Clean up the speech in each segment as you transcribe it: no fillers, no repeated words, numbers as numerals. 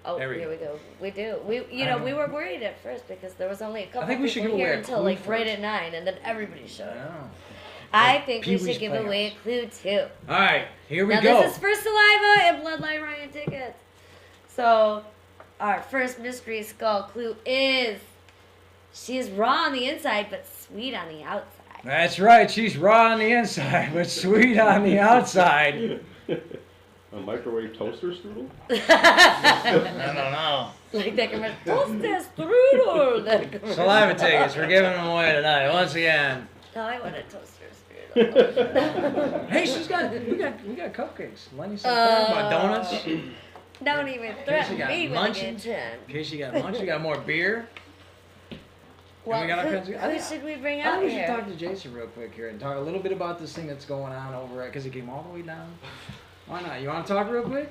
Oh, There here we go. We do. We were worried at first because there was only a couple think we should people give away here a until clue like right first. at 9, and then everybody showed I up. know. I think we Pee-wee's should give away a clue too. All right, here we Now go. this is for Saliva and Bloodline Ryan tickets. So, our first mystery skull clue is she is raw on the inside but sweet on the outside. That's right. She's raw on the inside, but sweet on the outside. A microwave toaster strudel? I don't know. Like that commercial. Toaster strudel. That commercial. Saliva tickets. We're giving them away tonight. Once again. No, I want a toaster strudel. Hey, we got cupcakes. Lenny said about donuts. Don't even In case you threaten got me with a munchies. good time. In case you got lunch, you got more beer. Well, we got all kinds of- who should we bring I out think we should here? talk to Jason real quick here and talk a little bit about this thing that's going on over because it came all the way down. Why not? You want to talk real quick?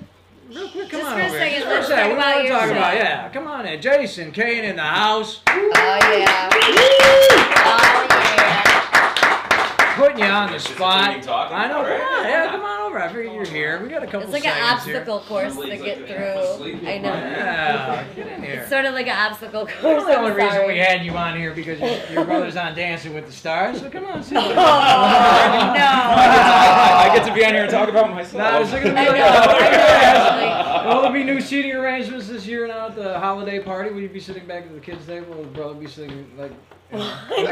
Real quick, come Just on for a over second, here. let's Just for a talk second. about What do you want to your talk about? show. Yeah, come on in. Jason Kane in the house. Oh yeah. Oh yeah. Putting you on the spot. entertaining talking, I know. Come right? on. Yeah, come on over. I figured you're here. We got a couple It's like an seconds here. obstacle course to get through. I know. Yeah, get in here. It's sort of like an obstacle course. That's the only I'm reason sorry. we had you on here because your brother's on Dancing with the Stars. So come on, sit down. Oh no. I get to be on here and talk about myself. No, it's gonna be I like know. Well, there'll be new seating arrangements this year now at the holiday party. Will you be sitting back at the kids' table? Will brother be sitting like a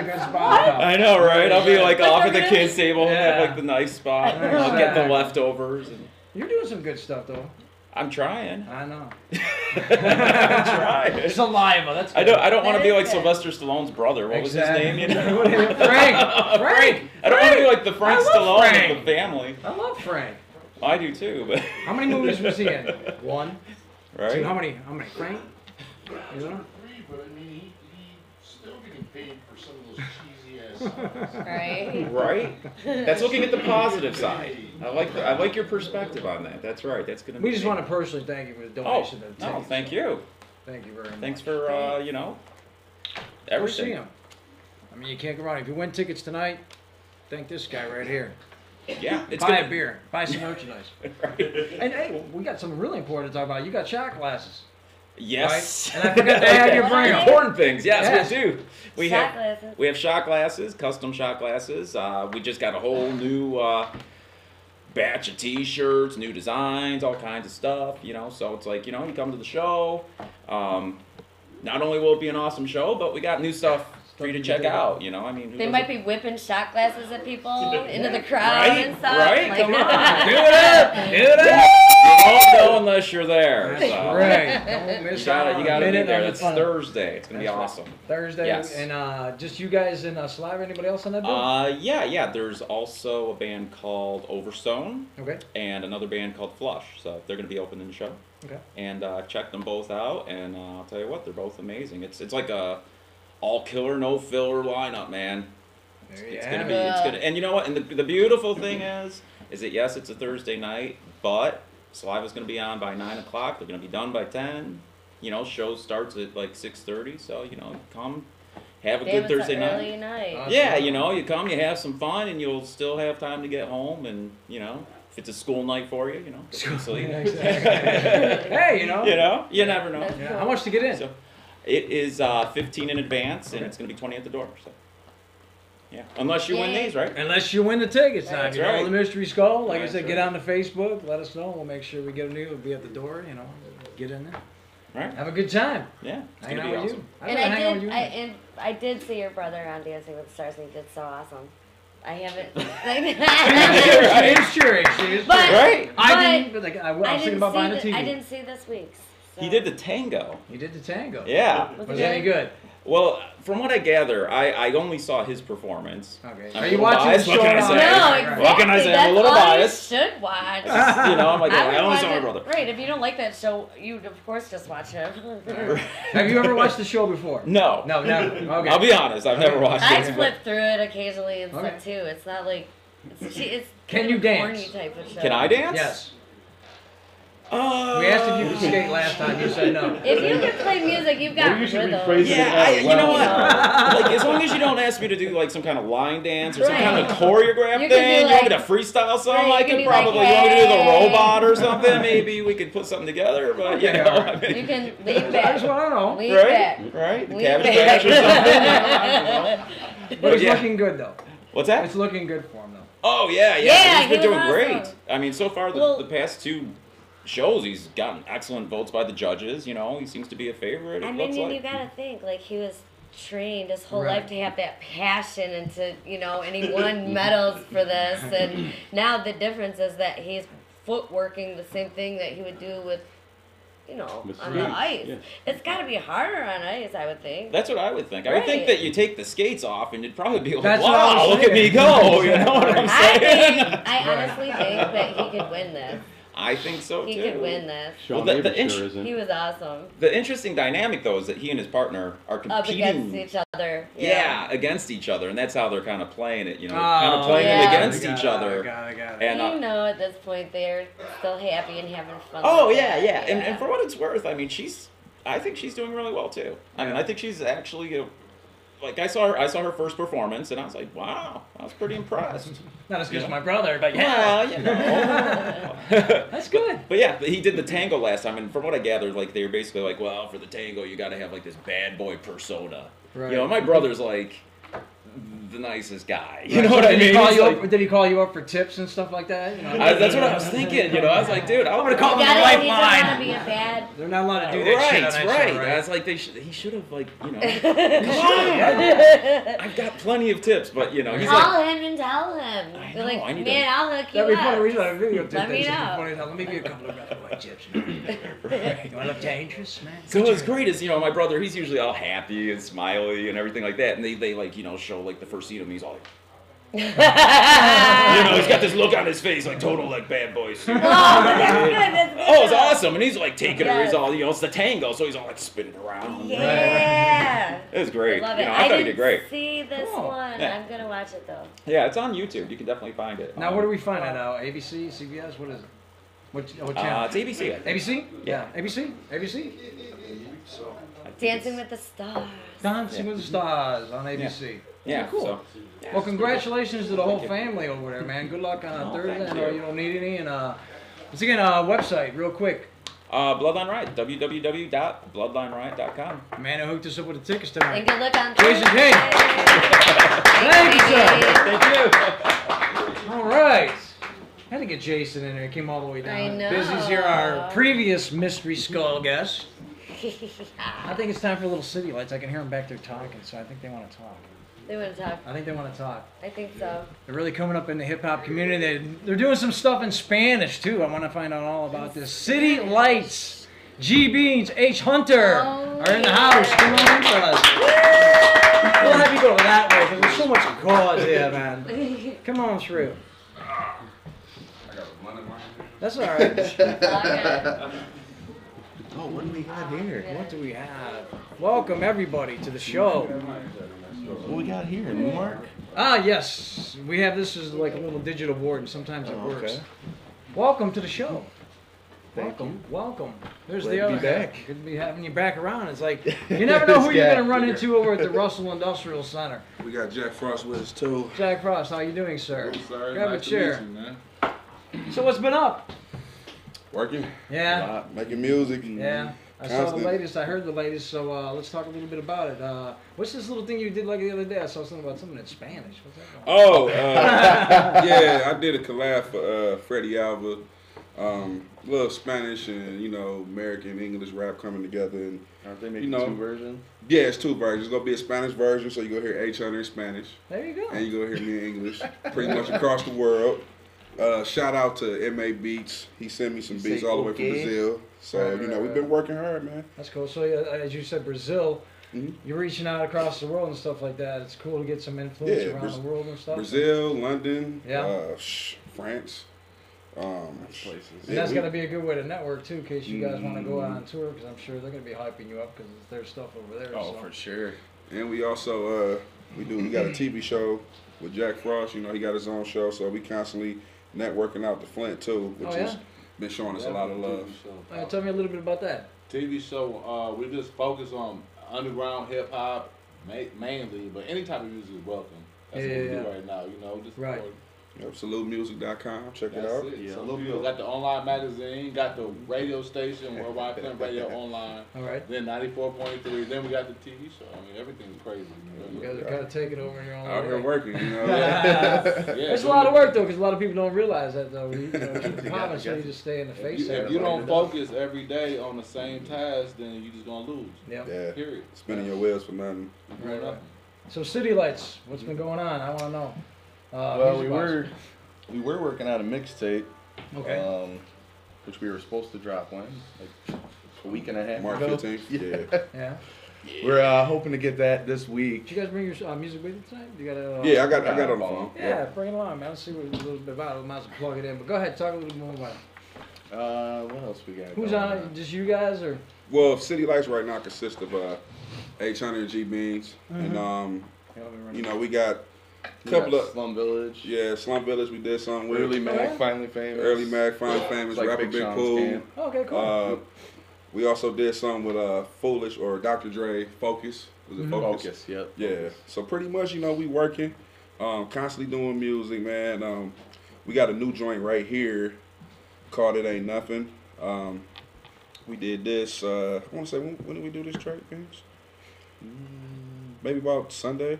good spot? I know, right? I'll be like off at the Really? kids' table, Yeah. have like the nice spot. I'll get the Exactly. leftovers. And You're doing some good stuff though. I'm trying. I know. I'm trying. Saliva. That's good. I don't want to That be is like good. Sylvester Stallone's brother. What was his Exactly. name? You know? What is it? Frank. Frank. I don't want to be like the Frank I love Stallone Frank. of the family. I love Frank. I do too, but How many movies was he in? One. right? Two. How many? Frank? You know? Agree, but I mean, he's still getting paid for some of those cheesy ass songs. Right. Right? That's looking at the positive side. I like your perspective on that. That's right. That's gonna. We be just want to personally thank you for the Oh, donation of the no, tickets. thank you. Thank you very much. Thanks for Go see everything. him. I mean, you can't go wrong. If you win tickets tonight, thank this guy right here. Yeah, it's Buy gonna a beer. Buy some merchandise. Right. And hey, we got something really important to talk about. You got shot glasses. Yes. Right? And I forgot to have you bring 'em. Important things. Yes, Yes. we do. We Shot have glasses. we have shot glasses, custom shot glasses. We just got a whole new batch of T-shirts, new designs, all kinds of stuff. You know, so it's like you come to the show. Not only will it be an awesome show, but we got new stuff for you to check out. You know, I mean, who They doesn't- might be whipping shot glasses at people into the crowd Right, and stuff. right, Like, come on. Do it up. Do it up. You won't know unless you're there. That's So. right. Don't miss You out. gotta be Minute there. of the It's fun. Thursday. It's gonna be That's right. awesome. Thursday. Yes. And just you guys in Saliva. Anybody else on that bill? Yeah. There's also a band called Overstone Okay. and another band called Flush. So they're gonna be opening the show. Okay. And check them both out. And I'll tell you what, they're both amazing. It's like a all killer, no filler lineup, man. There you It's have gonna be. it. It's gonna. And you know what? And the beautiful thing is that yes, it's a Thursday night, but Saliva's gonna be on by 9 o'clock. They're gonna be done by 10. You know, show starts at like 6:30. So come, have a Damn, good it's Thursday an night. early night. Awesome. Yeah, you come, you have some fun, and you'll still have time to get home. And if it's a school night for you, get some sleep. Yeah, exactly. Hey, you never know. That's Yeah. cool. How much to get in? So it is 15 in advance, and Okay. it's gonna be 20 at the door. So yeah, unless you win Yay. these, right? Unless you win the tickets. Now, if That's you know right. the Mystery Skull, like That's I said, get right. on the Facebook, let us know. We'll make sure we get a new. It'll be at the door, get in there. Right? Have a good time. Yeah, it's Hanging gonna out be with awesome. you. And I'd rather hang out with you. I did see your brother on Dancing with the Stars, and he did so awesome. I haven't. She is But- true. Right? I didn't. Like, I was I thinking didn't about buying the see. TV. I didn't see this week's. So. He did the tango. You did the tango. Yeah. Was Was it it any good? Well, from what I gather, I only saw his performance. Okay. I'm Are a you little watching biased. the What show? can I now? say? No, Right, exactly. right. What can I say? I'm a That's little all biased. You should watch. I'm like, I would only watch saw my it- brother. Right, if you don't like that show, you'd of course just watch him. Have you ever watched the show before? No. No, never. Okay. I'll be honest, I've never watched I it. flip through it occasionally and Okay. stuff too. It's not like it's Can kind you of a dance? corny type of show. Can I dance? Yes. We asked if you could skate last time. You said no. If you can play music, you've got Maybe you should rhythm. rephrase it. Yeah, you know what? Wow. Like, as long as you don't ask me to do like some kind of line dance or some Right. kind of choreographed You can thing, do, you want me to like- freestyle something, Right, I you can could do, like, probably. You want me to do the hey. robot or something? Maybe we could put something together, but you Okay, know, alright. I mean, You can lean I back. just want to know. Lean right? back. Right? The Lean Cabbage back. Patch or something. But it's Yeah. looking good though. What's that? It's looking good for him though. Oh yeah, Yeah, he's been he doing was great. awesome. I mean, so far Well- the past 2 shows, he's gotten excellent votes by the judges. You know, he seems to be a favorite. I It mean, looks you like. gotta think, like, he was trained his whole Right. life to have that passion and to, and he won medals for this. And now the difference is that he's footworking the same thing that he would do with, With on the skates, ice. yeah. It's gotta be harder on ice, I would think. That's what I would think. I would think Right. that you take the skates off and you'd probably be like, That's what I wow, was look at me saying. go. You know what I'm saying? I honestly think that he could win this. I think so He too. could win this. Sean Well, the Davis int- sure isn't. He was awesome. The interesting dynamic, though, is that he and his partner are Up competing. against each other. Yeah, against each other, and that's how they're kind of playing it. Oh, Kind of playing yeah. it against I got each it, other. I got it. And At this point they're still happy and having fun. oh with yeah, it. yeah, and for what it's worth, I mean, I think she's doing really well too. I mean, Yeah. I think she's actually like I saw her first performance, and I was like, wow, I was pretty impressed. Not as good as my brother, but yeah. Well, you know. That's good. But yeah, he did the tango last time, and from what I gathered, like they were basically like, well, for the tango, you got to have like this bad boy persona. Right. You know, my brother's like the nicest guy. You Right, know so what I did he mean? call He's you like- up, did he call you up for tips and stuff like that? that's what I was thinking. You know, I was like, dude, I'm gonna call him He the doesn't lifeline. want to be a bad. They're not allowed to do that shit on that right. show, I right? was like, he should have like, come on. I've got plenty of tips, but you know, he's like, Call him and tell him. I Be know, like, I need man, to- I'll hook you That'd be funny. up. We should have a video tip. Let me That'd be know. funny. Let me give you a couple of rapid white tips. You want to look dangerous, man? so what's great is, my brother, he's usually all happy and smiley and everything like that, and they like, show like the first scene of him, he's all like, he's got this look on his face like total like bad boy. Oh, that's good. That's good. Oh, it's awesome, and he's like taking her. He's Yes. all, it's the tango, so he's all like spinning around. Yeah. It was great. I love it. I thought he didn't did great. see this Cool. one. Yeah. I'm gonna watch it though. Yeah, it's on YouTube. You can definitely find it. Now, where do we find it? ABC, CBS? What is it? What channel? It's ABC. I think. ABC? Yeah. ABC? ABC? Dancing with the Stars. Dancing with the Stars on ABC. Yeah, Cool. so. Well, congratulations to the whole family over there, man. Good luck on Oh, Thursday. thank I know you. you don't need any. And once again, website, real quick. Bloodline Riot. www.bloodlineriot.com. Man who hooked us up with the tickets And tonight. good luck on Jason Thursday. King. Thank you, sir. Thank you. All right. Had to get Jason in there. He came all the way down. I know. Busy's here, our previous Mystery Skull guest. I think it's time for Little City Lights. I can hear them back there talking, so I think they want to talk. They want to talk. I think they want to talk. I think so. They're really coming up in the hip hop community. They're doing some stuff in Spanish too. I want to find out all about this. City Lights, G Beans, H Hunter Oh, are in the house. Come on in, fellas. We'll have you go that way because there's so much cause here, man. Come on through. That's all right. Oh, what do we got here? What do we have? Welcome everybody to the show. What we got here? Mark? Ah, yes. We have this as like a little digital board, and sometimes it Oh, works. okay. Welcome to the show. Thank Welcome, welcome. There's Glad the to be other guy. back. Good to be having you back around. It's like you never know who This you're guy. gonna run into over at the Russell Industrial Center. We got Jack Frost with us too. Jack Frost, how you doing, sir? Sorry, Grab a nice to chair. meet you, man. So what's been up? Working, Yeah, making music. yeah. I saw the Constant. latest. I heard the latest. So let's talk a little bit about it. What's this little thing you did like the other day? I saw something about something in Spanish. What's that going on? Oh, yeah, I did a collab for Freddie Alva. Little Spanish and American English rap coming together, and Aren't they making You know. two versions? yeah, it's two versions. It's gonna be a Spanish version, so you go hear H Hunter in Spanish, There you go. and you go hear me in English, pretty much across the world. Shout out to MA Beats. He sent me some You beats say all the way from okay? Brazil. So we've been working hard, man. That's cool. So as you said, Brazil. Mhm. You're reaching out across the world and stuff like that. It's cool to get some influence Yeah, around the world and stuff. Brazil, London, Yeah. France. Nice places. And that's we- going to be a good way to network too, in case you guys want to go out Mhm. on tour, because I'm sure they're going to be hyping you up because it's their stuff over there. Oh, so. for sure. And we also we got a TV show with Jack Frost. He got his own show, so we constantly networking out the Flint too, which Oh, yeah? is been showing us a lot of love. Tell me a little bit about that. TV show, we just focus on underground hip hop mainly, but any type of music is welcome. That's what we do right now, you know. Just Right. Yep, SaluteMusic.com. Check it That's out. it. Yeah. Salute Music. Got the online magazine, got the radio station, Worldwide Print Radio online. All right. Then 94.3. Then we got the TV show. I mean, everything's crazy. You guys gotta take it over in your own Out way. here working, you know. It's a lot of work though, because a lot of people don't realize that though. You know, keep the popping, so you just stay in the face. If you don't focus every day on the same task, then you just gonna lose. Yeah. Yeah. Period. Spinning your wheels for nothing. Right, right. So City Lights, what's been going on? I want to know. Well, music-wise. we were working out a mixtape, Okay. which we were supposed to drop when, like a week and a half March ago. 15th. Yeah. Yeah. We're hoping to get that this week. Did you guys bring your music with you tonight? You got a, Yeah, I got it on the phone. Yeah, bring it along, man. Let's see what it's a little bit about. We might as well plug it in. But go ahead, talk a little more about it. What else we got? Who's going on it? Just you guys or? Well, City Lights right now consists of 800 G Beans, and you know, we got a couple of Slum Village. yeah, Slum Village. We did something with Early Mac, yeah? finally famous. Early Mac, Finally Famous, Like Rapper Big Big Sean's Cool. camp. Okay, cool. We also did something with Foolish or Dr. Dre, Focus. Was it Focus? Focus, yep. Yeah. So pretty much, you know, we working, constantly doing music, man. We got a new joint right here called It Ain't Nothing. We did this, I want to say, when did we do this track, Vince? Maybe about Sunday.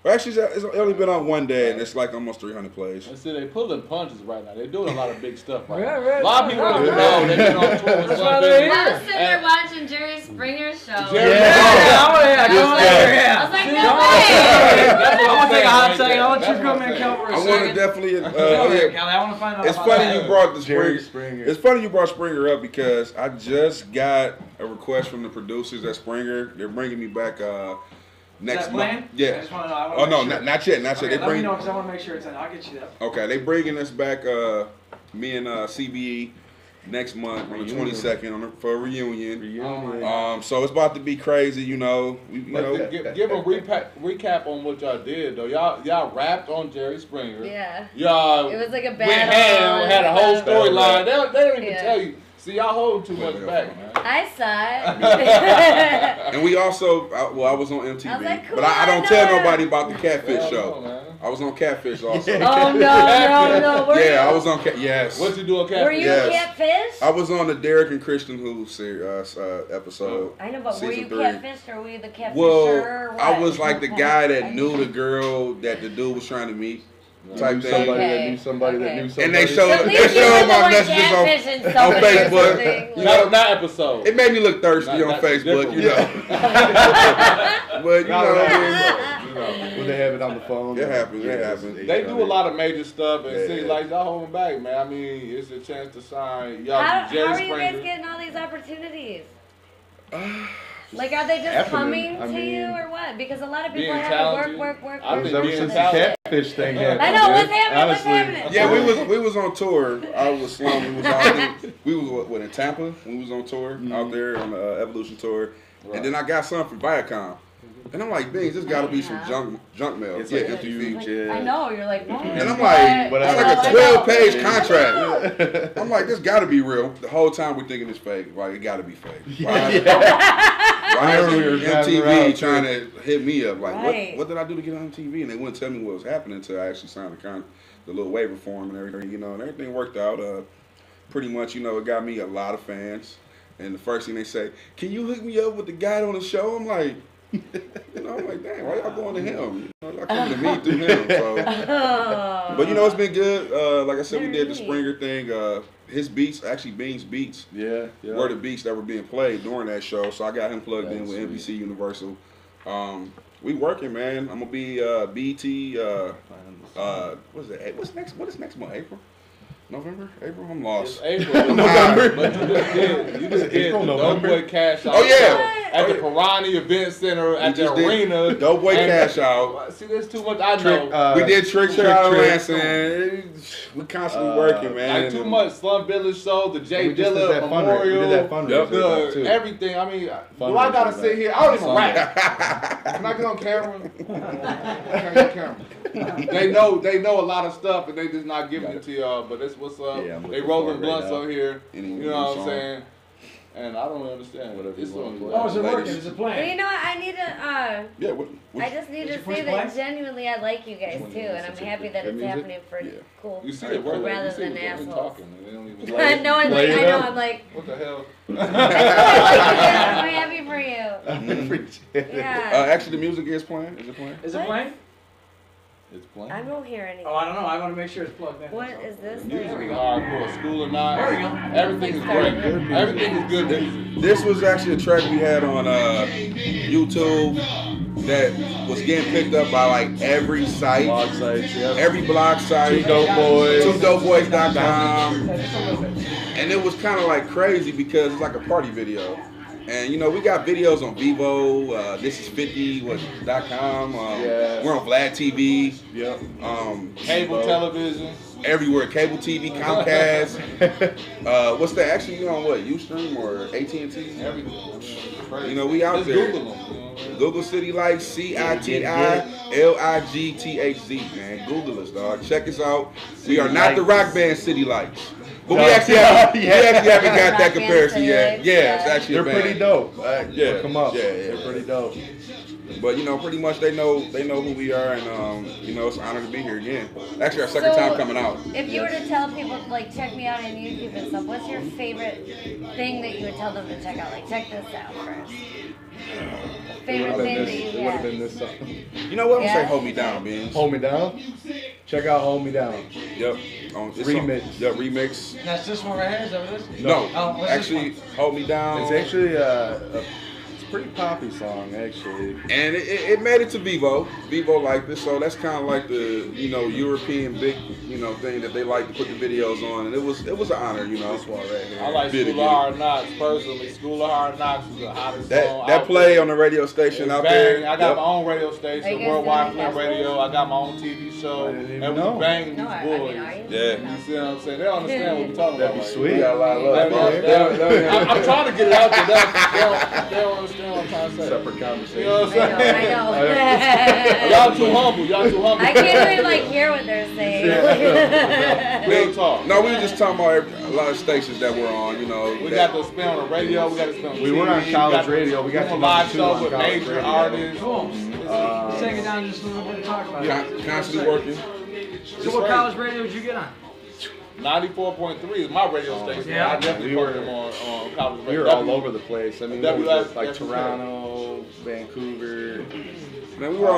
Well, actually, it's only been on one day, and it's like almost 300 plays. And see, they pulling punches right now. They're doing a lot of big stuff right Right, now. right. A lot of people don't Yeah. know. They've been on tour with That's why Slum they're Village. I was sitting there watching Jerry Springer's show. Jerry- Yeah, I want to hear. I was like, no Don't- way. That's what I'm I'm gonna take a hot saying second. right I'll let there. you come in and That's count what for I a want to second. definitely. Go ahead, Yeah. Callie. I want to find out. It's about funny that. you brought the Jerry Springer. Springer. It's funny you brought Springer up because I just got a request from the producers at Springer. They're bringing me back next that month. playing? I Yeah. just want to know. I wanna Oh make no, sure. not yet. Not yet. Okay, They let me bring. know because I want to make sure it's in. I'll get you that. Okay, they bringing us back. Me and CBE next month on the 22nd for a reunion. Reunion. So it's about to be crazy. You know. You But know. give a recap on what y'all did though. Y'all rapped on Jerry Springer. Yeah. Y'all It was like a went battle. ham, had a whole and storyline. They don't even Yeah. tell you. See, y'all hold too much back, man. I saw it. And we also, I was on MTV, I was like, but I don't cool, tell no. nobody about the Catfish Hell show. no, man. I was on Catfish also. Oh no! Were Yeah, you, I was on. Yes. What you do on Were Catfish? you Yes. catfish? I was on the Derek and Christian Who episode. I know, but were you Season 3. catfished or were you the catfisher? Well, or what? I was like the guy that knew the girl that the dude was trying to meet, type Knew thing. somebody Okay. that knew somebody that Okay. knew somebody. And they So showed, at they least you showed were the my one messages catfishing on somebody or Facebook. something. Not episode. It made me look thirsty Not- on that's Facebook, you different. know. But you know, Well, they have it on the phone. It happens, it Yeah, happens. it's They do a lot of major stuff, and Yeah. see, like y'all holding back, man. I mean, it's a chance to sign y'all. How Jerry are you guys Springer. getting all these opportunities? Like, are they just happening. coming I to you mean, or what? Because a lot of people being have to talented. work. I Ever think being since the talented. Catfish thing happened. I know, what's dude. happening? What's Honestly. happening? Yeah, we was on tour. I was Slum. We was what, in Tampa. We was on tour out there on the Evolution tour, and then I got something from Viacom, and I'm like, "Bings, this got to be some junk mail." It's Yeah, like a MTV. huge, I know, you're like, what? And I'm like, But it's I- like a I know. 12-page contract. I'm like, this got to be real. The whole time we're thinking it's fake. Like, it got to be fake. Why is we were driving MTV around, trying to hit me up? Like, Right. what did I do to get on MTV? And they wouldn't tell me what was happening until I actually signed the little waiver form and everything, you know, and everything worked out. Pretty much, you know, it got me a lot of fans. And the first thing they say, can you hook me up with the guy on the show? I'm like, you know, I'm like, dang, why y'all going to him? You know, y'all coming to me through him. So, but you know, it's been good. Like I said, we did the Springer thing. His beats, actually Beans beats, Yeah. were the beats that were being played during that show. So I got him plugged in with That's NBC Universal. We working, man. I'm gonna be BT. What is that? What is next month? April? November? April? I'm It's lost. April, November. but you just did the April, No November. Boy Cash Out. Oh yeah. at the Piranha Event Center, at the just did arena. Doughboy and- Cash Out. See, there's too much. I know. We did Trick Trick Shot Trick. Lansing. We constantly working, man. Like too much Slum Village show, the Jay We just did Dilla that fundraiser. Memorial, We did that fundraiser too. everything. I mean, do I Fundraiser gotta for sit that. here? I don't even rap. Can I get on camera? Can I get on camera? They know a lot of stuff, and they just not giving it to y'all. But that's what's up. Yeah, I'm They looking rolling for it right blunts now. out here. Any You know what I'm song. saying? And I don't understand. Whatever It's you want on to play. Oh, is it working? Ladies. Is it Well, you playing? know what? I need to. Yeah, what, I just need Did to you push say that play? genuinely I like you guys Which too, one and is I'm it? happy that That it's music? happening for Yeah. cool You see people it working. rather You see than it working, assholes. talking. And they don't even No, I'm like, Play I it know, up. I'm like, What the hell? I'm happy for you. Appreciate it. Yeah. actually, the music is playing. Is it playing? Is it What? playing? It's playing. I don't hear anything. Oh, I don't know. I want to make sure it's plugged in. What is this? Music thing? is hardcore. School or not, There we go. everything is great. Everything is good music. This was actually a track we had on YouTube that was getting picked up by like every site, Blog sites, yeah. every blog site, Two Dope Boys. TwoDopeBoys.com, Just a little bit. and it was kind of like crazy because it's like a party video. And you know, we got videos on Vivo, thisis50.com, Yes. we're on Vlad TV, Yep. Cable television. everywhere, cable TV, Comcast. What's that? Actually, you on what? Ustream or AT&T? Everything. I mean, it's crazy. You know, we out Just there. Google them. You know? Google City Lights, CITILIGTHZ, man. Google us, dog. Check us out. We are not the rock band City Lights. But we No. actually haven't, we actually haven't got Rock that band comparison City yet. Lights, Yeah, yeah. it's actually They're a band. pretty dope. Yeah, Look 'em up. yeah, yeah. They're pretty dope. But you know, pretty much they know who we are, and you know, it's an honor to be here again. Actually, our second So- time coming out. If you were to tell people, like, check me out on YouTube and stuff, what's your favorite thing that you would tell them to check out? Like, check this out first. The favorite thing that you It would have have. been this song. You know what? I'm gonna Yeah. say hold me down, Beans. Hold Me Down. Check out Hold Me Down. Yep. It's Remix. Yep, remix. That's this one right here? Is that what it is? No, Oh, what's this actually, hold me down. It's actually it's a pretty poppy song, actually. And it made it to Vivo. Vivo liked it, so that's kind of like the European big thing that they like to put the videos on, and it was an honor, This one right here. I like Bitty, School of Hard Knocks personally. School of Hard Knocks is the hottest song. that out play there. on the radio station It's out bang. there. I got Yep. my own radio Are station, you guys Worldwide doing Flint it? Radio. I got my own TV show, I didn't even and we know. bang these No, I boys. mean, are you? Yeah. You see what I'm saying? They don't understand what we're talking That'd about. be sweet. We got a lot of They love. don't- man. I'm trying to get it out there. They don't understand what I'm trying to say. Separate You conversation. know what I'm I saying? know. Y'all too humble. Y'all too humble. I can't even like hear what they're saying. Real talk. No, we were just talking about a lot of stations that we're on. We that- got to spend on the radio. We got to spend on We TV. were on we college got to- radio. We got doing to live number 2 shows on with college major radio. artists. Cool. Take it down just a little bit and talk about it. constantly working. So what college radio did you get on? 94.3 is my radio station. Yeah. I definitely We put were- them on college We radio. were all over the place. I mean, what was it? Like WF. Toronto, Vancouver. Man, we were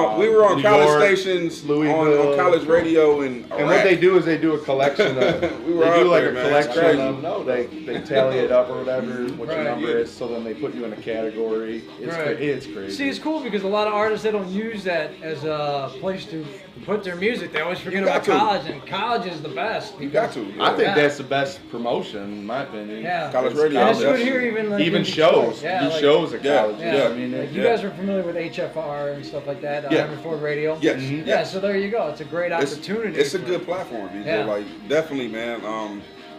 on New college York, stations Louisville. on college radio in Iraq. And what they do is they do a collection of. We were they out do like there, a man. It's collection crazy. of. No, they tally it up or whatever, what your Right. number is. So then they put you in a category. It's Right. it's crazy. See, it's cool because a lot of artists, they don't use that as a place to put their music. They always forget You got about to. college, and college is the best. You got to. I think Yeah. that's the best promotion, in my opinion. Yeah. College It's radio, And it's good definitely. here, even like Even in shows. Detroit. Yeah, Do like, shows at Yeah. college. Yeah. I mean, Like, you Yeah. guys are familiar with HFR and stuff like that, Yeah. Haverford Radio. Yes. Mhm. Yeah, so there you go. It's a great It's- opportunity. It's a for- good platform, DJ. Yeah. Like definitely, man.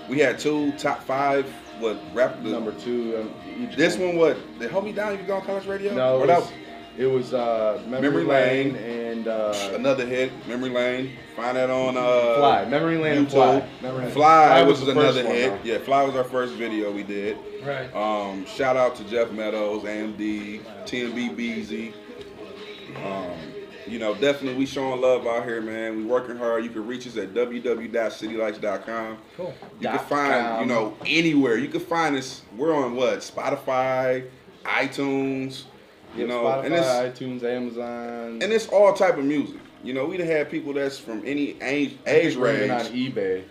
We had 2 top 5 rap. number 2. Each This one, what? They hold me down. You go on college radio? No, Or it that was, it was Memory Memory Lane Lane. and another hit, Memory Lane. Find that on Fly. Memory Lane and YouTube. Fly. Memory Lane. Fly was was the another first one, hit. though. Yeah, Fly was our first video we did. Right. Shout out to Jeff Meadows, AMD, TMB Beezy. Definitely we showing love out here, man. We working hard. You can reach us at www.citylights.com. Cool. You can find, anywhere. You can find us. We're on what? Spotify, iTunes, Spotify, and it's iTunes, Amazon. and it's all type of music. We done had people that's from any age We're even on range. eBay.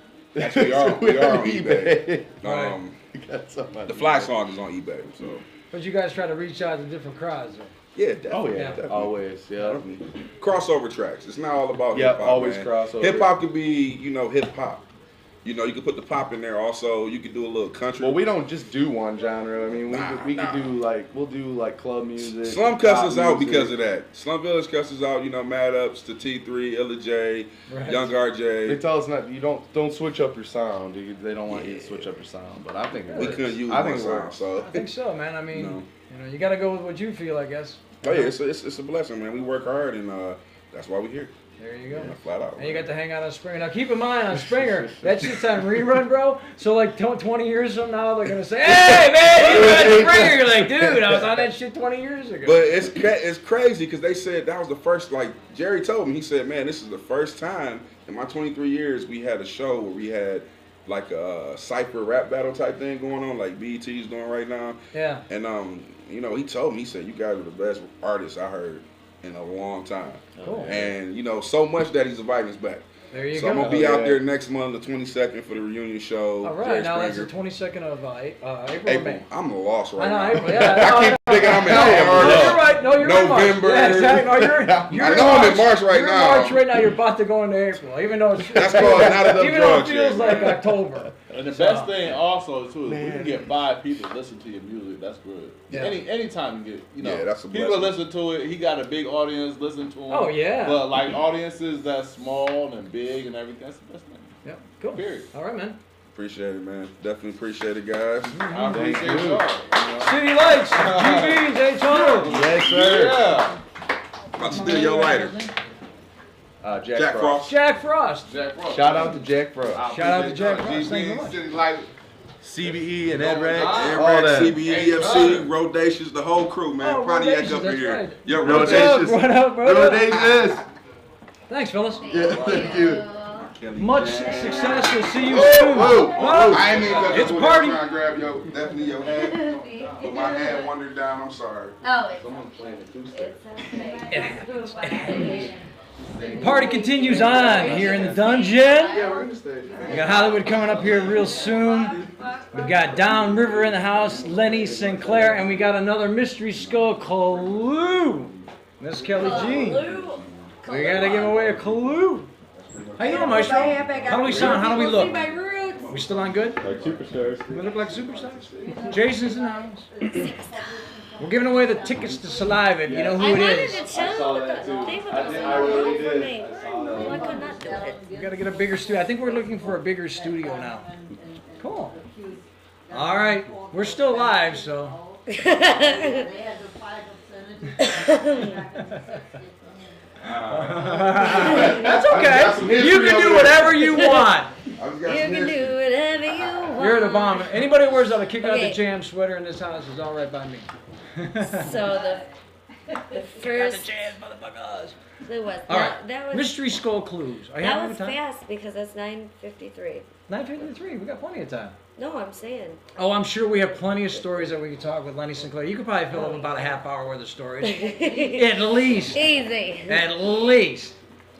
Actually, we are on eBay. Right. We got some on The Fly eBay. song is on eBay. So But you guys try to reach out to different crowds. Right? yeah, Oh definitely. yeah, definitely. always. Yeah. Crossover tracks. It's not all about Yep, hip hop. always man. crossover. Hip hop could be, hip hop. You know, you could put the pop in there. Also, you could do a little country. Well, we don't just do one genre. I mean, we Nah. could do like we'll do like club music. Slum cuts pop us out music. because of that. Slum Village cuts us out. You know, Mad Ups to T3, Illa J, Right. Young They RJ. tell us not. You don't switch up your sound. They don't want you to switch up your sound. But I think it We works. couldn't use I one think it sound, works. so. I think so, man. I mean, No. you know, you got to go with what you feel, I guess. Oh yeah, it's a blessing, man. We work hard, and that's why we're here. There you go. Yeah, flat out. And you got to hang out on Springer. Now, keep in mind, on Springer, that shit's on rerun, bro. So, like, 20 years from now, they're going to say, hey, man, you were on Springer. You're like, dude, I was on that shit 20 years ago. But it's crazy because they said that was the first. Like Jerry told me, he said, "Man, this is the first time in my 23 years we had a show where we had like a cypher rap battle type thing going on, like BET's doing right now." Yeah. And you know, he told me, he said, "You guys are the best artists I heard in a long time." Cool. And you know, so much that he's inviting us back. There you So go. I'm gonna be out there next month, the 22nd, for the reunion show. All right, Jerry now that's the Springer. 22nd of April. or April. May. I'm lost I right know, now. April, yeah. I keep thinking I'm in No, March. you're right. No, you're in March. November. Yeah, exactly. No, you're I know I'm in March right you're now. in March right now. You're about to go into April, even though it's That's called not enough even though it drugs feels yet. like October. And the best thing also too is we can get 5 people to listen to your music. That's good. Yeah. Anytime you get, you know, Yeah, that's a people blessing. listen to it. He got a big audience listen to him. Oh, yeah. But like audiences that's small and big and everything, that's the best thing. Yeah, cool. Period. All right, man. Appreciate it, man. Definitely appreciate it, guys. I appreciate y'all. You know? City Lights, GB, Daytona. Yes, sir. Yeah. About to steal your lighter. Jack Frost. Jack Frost. Jack Frost. Shout out to Jack Bro. Shout out to Jack Frost. Thank you GB, much. City Light. CBE and Ed Rex. All All Rex, that. CBE, EFC, Rodacious, the whole crew, man. Oh, Pontiac Rodacious, up in that's here. right. Yo, Rodacious. Rodacious. What up, bro? Rodacious. Thanks, fellas. Yeah, thank you. Much success. We'll see you Whoa, soon. whoa, Whoa. I ain't even gonna It's do it. party. I'm trying to grab your, definitely your hat. But my hand wandered down, I'm sorry. Oh, it's Someone playing acoustic. okay. Party continues on here in the dungeon. Yeah, we're in the stage. We got Hollywood coming up here real soon. We've got Downriver in the house, Lenny Sinclair, and we got another Mystery Skull clue. Miss Kelly G. We gotta give away a clue. How you doing, Maestro? How do we sound? How do we look? My roots. We still on good? Like superstars. We look like superstars. Jason's in the house. We're giving away the tickets to Saliva. If you know who I it wanted is. to chill, but the thing was room for me. So I could not do it. We gotta get a bigger studio. I think we're looking for a bigger studio now. Cool. All right, we're still live, so. That's okay. You can do whatever you want. You can do whatever you want. You're the bomb. Anybody who wears a kick out Okay. the jam sweater in this house is all right by me. So the first jam, motherfuckers. clue was All right. that was Mystery Skull clues. Are you that having a was good time? fast because that's 9:53. 9:53. We got plenty of time. No, I'm saying. Oh, I'm sure we have plenty of stories that we can talk with Lenny Sinclair. You could probably fill up about a half hour worth of stories. At least. Easy. At least.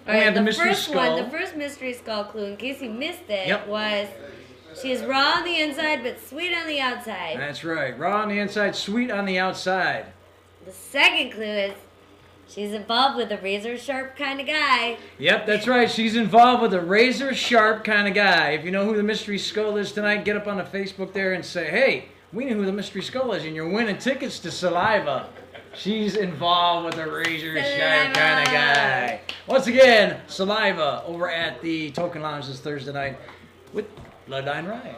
All We right, have the the Mystery first one, Skull. the first mystery skull clue, in case you missed it, Yep. was she's raw on the inside but sweet on the outside. That's right. Raw on the inside, sweet on the outside. The second clue is she's involved with a razor sharp kind of guy. Yep, that's right. She's involved with a razor sharp kind of guy. If you know who the Mystery Skull is tonight, get up on the Facebook there and say, hey, we know who the Mystery Skull is, and you're winning tickets to Saliva. She's involved with a razor sharp kind of guy. Once again, Saliva over at the Token Lounge this Thursday night with Bloodline Riot.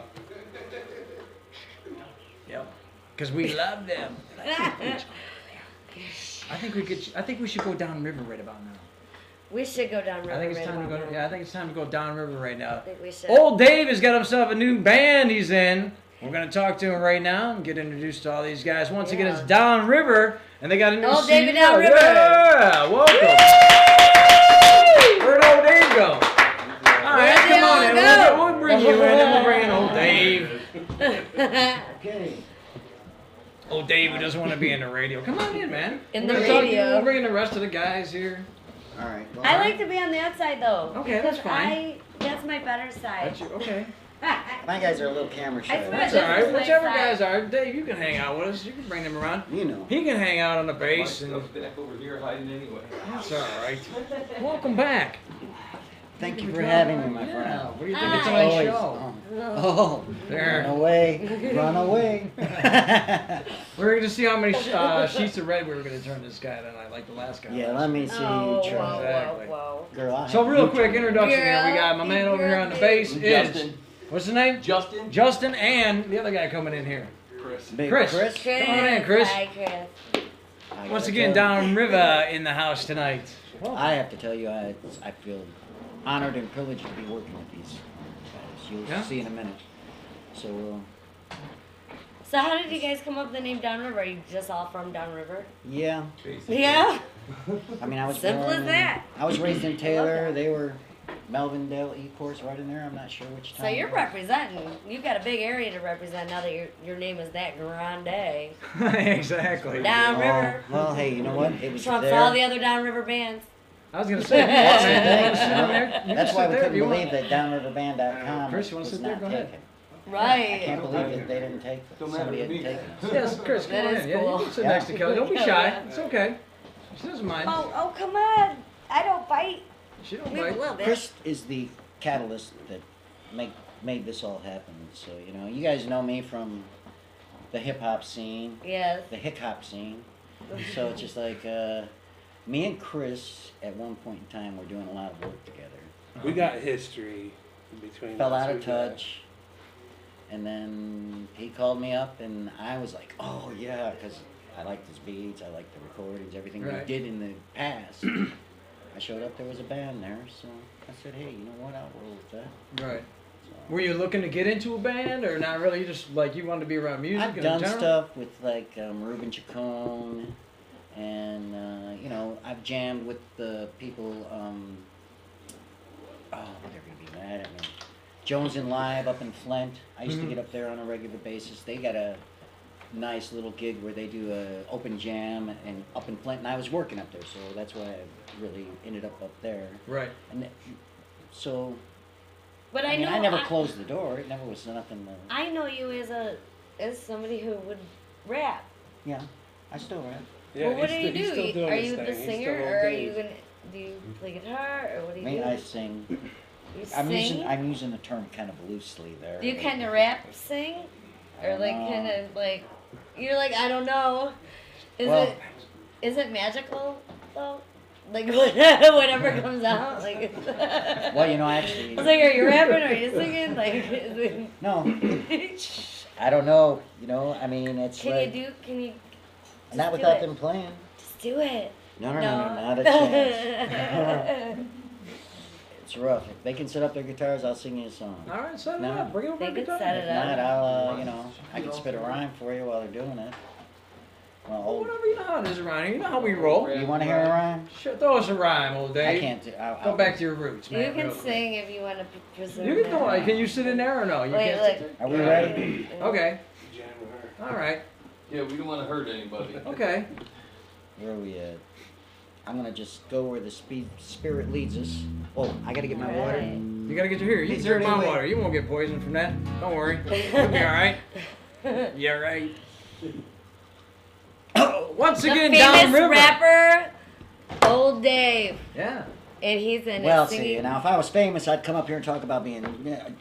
Yep, because we love them. I think we should go downriver right about now. We should go down river. I think it's right time to about go. now. Yeah, I think it's time to go downriver right now. I think we should. Old Dave has got himself a new band he's in. We're gonna talk to him right now and get introduced to all these guys. Once again, it's Downriver, and they got a new Old CD David out. Downriver. Yeah, welcome. Where'd Old Dave go? All right, Where'd come on they in. all go? We'll bring you in, and we'll bring in Old Dave. Old Dave who doesn't want to be in the radio. Come on in, man. In We're the gonna talk to you. radio. We'll bring in the rest of the guys here. All right. Well, I like to be on the outside though. Okay, that's because fine. That's my better side. That's you. Okay. my guys are a little camera I shy. swear That's this all right. is my Whichever side. guys are, Dave, you can hang out with us. You can bring them around. You know. He can hang out on the bass. And back over here hiding anyway. that's all right. Welcome back. Thank you for having me, my friend. Yeah, what do you think of tonight's Always. show? Oh, There. run away, run away. We're going to see how many sheets of red we were going to turn this guy tonight, like the last guy. Yeah, let me see Oh, you try. whoa, Exactly. whoa, Girl, I So have real you quick try. introduction here. We got my Girl, man over here on the bass is Justin. what's his name? Justin. Justin and the other guy coming in here. Chris. Big Chris. Chris. Chris. Come on in, Chris. Hi, Chris. I Once gotta again, tell you, Downriver in the house tonight. I have to tell you, I feel honored and privileged to be working with these guys. You'll Yeah? see in a minute. So, So how did you guys come up with the name Downriver? Are you just all from Downriver? yeah. Yeah. I mean, I was Simple born as that. I was raised in Taylor. that. They were Melvindale, Ecorse, right in there. I'm not sure which So town. you're it was. representing. You've got a big area to represent now that your name is that grande. Exactly. Downriver. Oh, well, hey, you know what? It was Trumps there. all the other Downriver bands. I was going to say, if you want, man, you want to sit on there? You That's can why sit we there if couldn't you want. believe that DownriverBand.com Chris, you wanna was sit there? not Go ahead. taken. I Right. can't believe that they didn't take it. Somebody hadn't taken it. Yes, Chris, come That on is in. Yeah, cool. you can sit Yeah. next to Kelly. Don't be shy. It's okay. She doesn't mind. Oh, come on. I don't bite. She don't We have a bite. little bit. Chris is the catalyst that made this all happen. So, you know, you guys know me from the hip hop scene, Yes. the hip hop scene. So it's just like me and Chris at one point in time were doing a lot of work together. We got history between Fell us. out We of got- touch. And then he called me up, and I was like, oh, yeah, because I liked his beats, I liked the recordings, everything Right. we did in the past. I showed up, there was a band there, so I said, hey, you know what, I'll roll with that. Right. So, Were you looking to get into a band or not really? You just like you wanted to be around music I've in done general? stuff with like Ruben Chacon, and you know, I've jammed with the people. Oh, they're gonna be mad at me. Jones and Live up in Flint. I used Mhm. to get up there on a regular basis. They got a nice little gig where they do a open jam and up in Flint, and I was working up there, so that's why I really ended up there. Right. And so, But I I mean, know I never closed the door. It never was nothing. I know you as somebody who would rap. Yeah, I still rap. Yeah, well, what do he's you still- he's still do? doing Are his you the thing. He's singer, still or are doing you his- gonna do you play guitar, or what do I you mean, do? I sing. You I'm sing? using the term kind of loosely there. Do you kind of rap sing, or like No. kind of like you're like I don't know. Well- Is it magical though? Like whatever comes out, like. Well, you know, actually, It's like, are you rapping? Or are you singing? Like, is it... no, I don't know. You know, I mean, it's like Can you? not just without do it. them playing. Just do it. No, not a chance. It's rough. If they can set up their guitars, I'll sing you a song. All right, set it No. up. Bring it over They every could time. set If it up. not, I'll, you know, I can spit a rhyme for you while they're doing it. Well, Well, whatever you know how it is around here. You know how we roll. you want to hear a rhyme? Sure, throw us a rhyme, old Dave. I can't do. Go back to your roots, You man. can real quick. sing if you want to preserve. You can go. that. Can you sit in there or no? You Wait, can't look. sit there? Are we ready? Okay. Jam with her. All right. Yeah, we don't want to hurt anybody. Okay. Where are we at? I'm gonna just go where the spirit leads us. Oh, I gotta get my water. Right. You gotta get your here. You Is can there drink my any way- water. You won't get poisoned from that. Don't worry. You'll be all right. Yeah, right. Once The again, famous downriver. rapper, Old Dave, Yeah. and he's in Well, it see, singing. now if I was famous, I'd come up here and talk about being.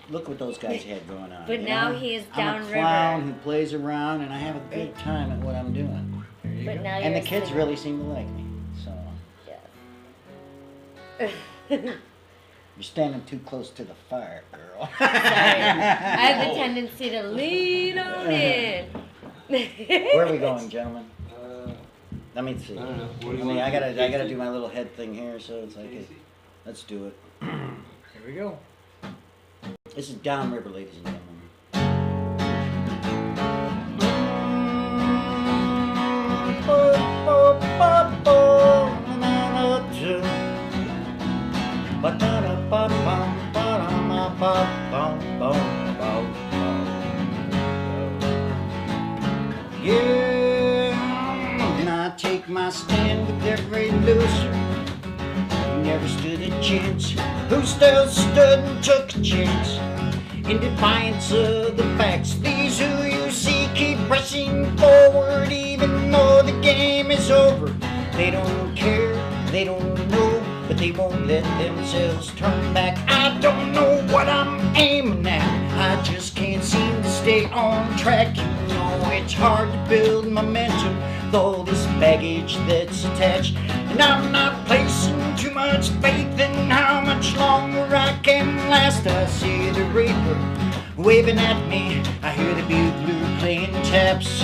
Look what those guys had going on. But you now know? he is I'm a downriver. clown who plays around, and I have a good time at what I'm doing. There you But go. now And you're the kids singing. really seem to like me. So Yes. you're standing too close to the fire, girl. Sorry. I have the tendency to lean on in. Where are we going, gentlemen? Let me see. I don't know. What do I you mean, want? I gotta do my little head thing here, so it's like, let's do it. Here we go. This is Downriver, ladies and gentlemen. Yeah, and I take my stand with every loser who never stood a chance, who still stood and took a chance. In defiance of the facts, these who you see keep pressing forward even though the game is over. They don't care, they don't know but they won't let themselves turn back. I don't know what I'm aiming at, I just can't seem to stay on track. You know it's hard to build momentum with all this baggage that's attached, and I'm not placing too much faith in how much longer I can last. I see the reaper waving at me, I hear the bugler playing taps.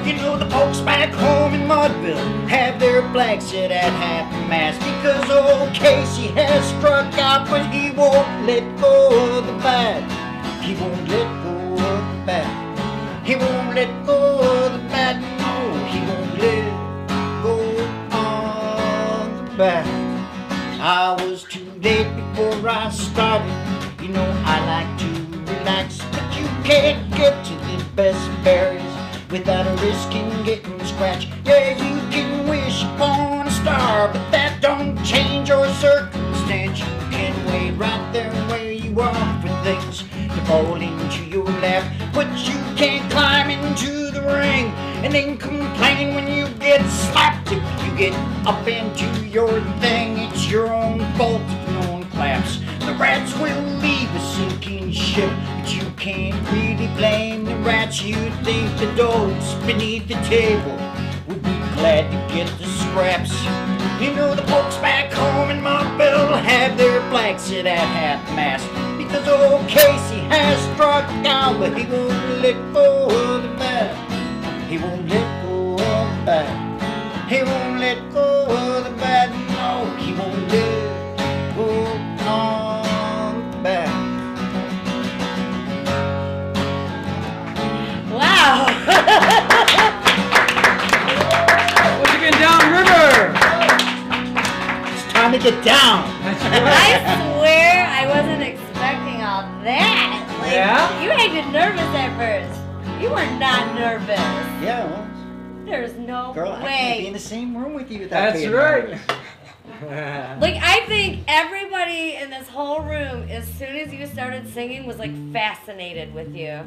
You know the folks back home in Mudville have their flags set at half-mast, because old Casey has struck out, but he won't let go of the bat. He won't let go of the bat. He won't let go of the bat. No, he won't let go of the bat. I was too late before I started. You know I like to relax, but you can't get to the best berries without risking getting scratched. Yeah, you can wish upon a star, but that don't change your circumstance. You can wait right there where you are for things to fall into your lap, but you can't climb into the ring and then complain when you get slapped. If you get up into your thing, it's your own fault if no one claps. The rats will leave a sinking ship, but you can't really blame the rats. You think the dogs beneath the table would be glad to get the scraps. You know the folks back home in Mudville have their flags set at half-mast, because old Casey has struck out, but he won't let go of the bat. He won't let go of the bat. He won't let go of the bat. No, he won't let go on the bat. Wow. Once again, downriver. It's time to get down. I swear I wasn't expecting all that. Like, Yeah? you acted nervous at first. You were not nervous. Yeah, well, There's no girl, I can't be in way. the same room with you without That's being right. nervous. Like, I think everybody in this whole room, as soon as you started singing, was like fascinated with you.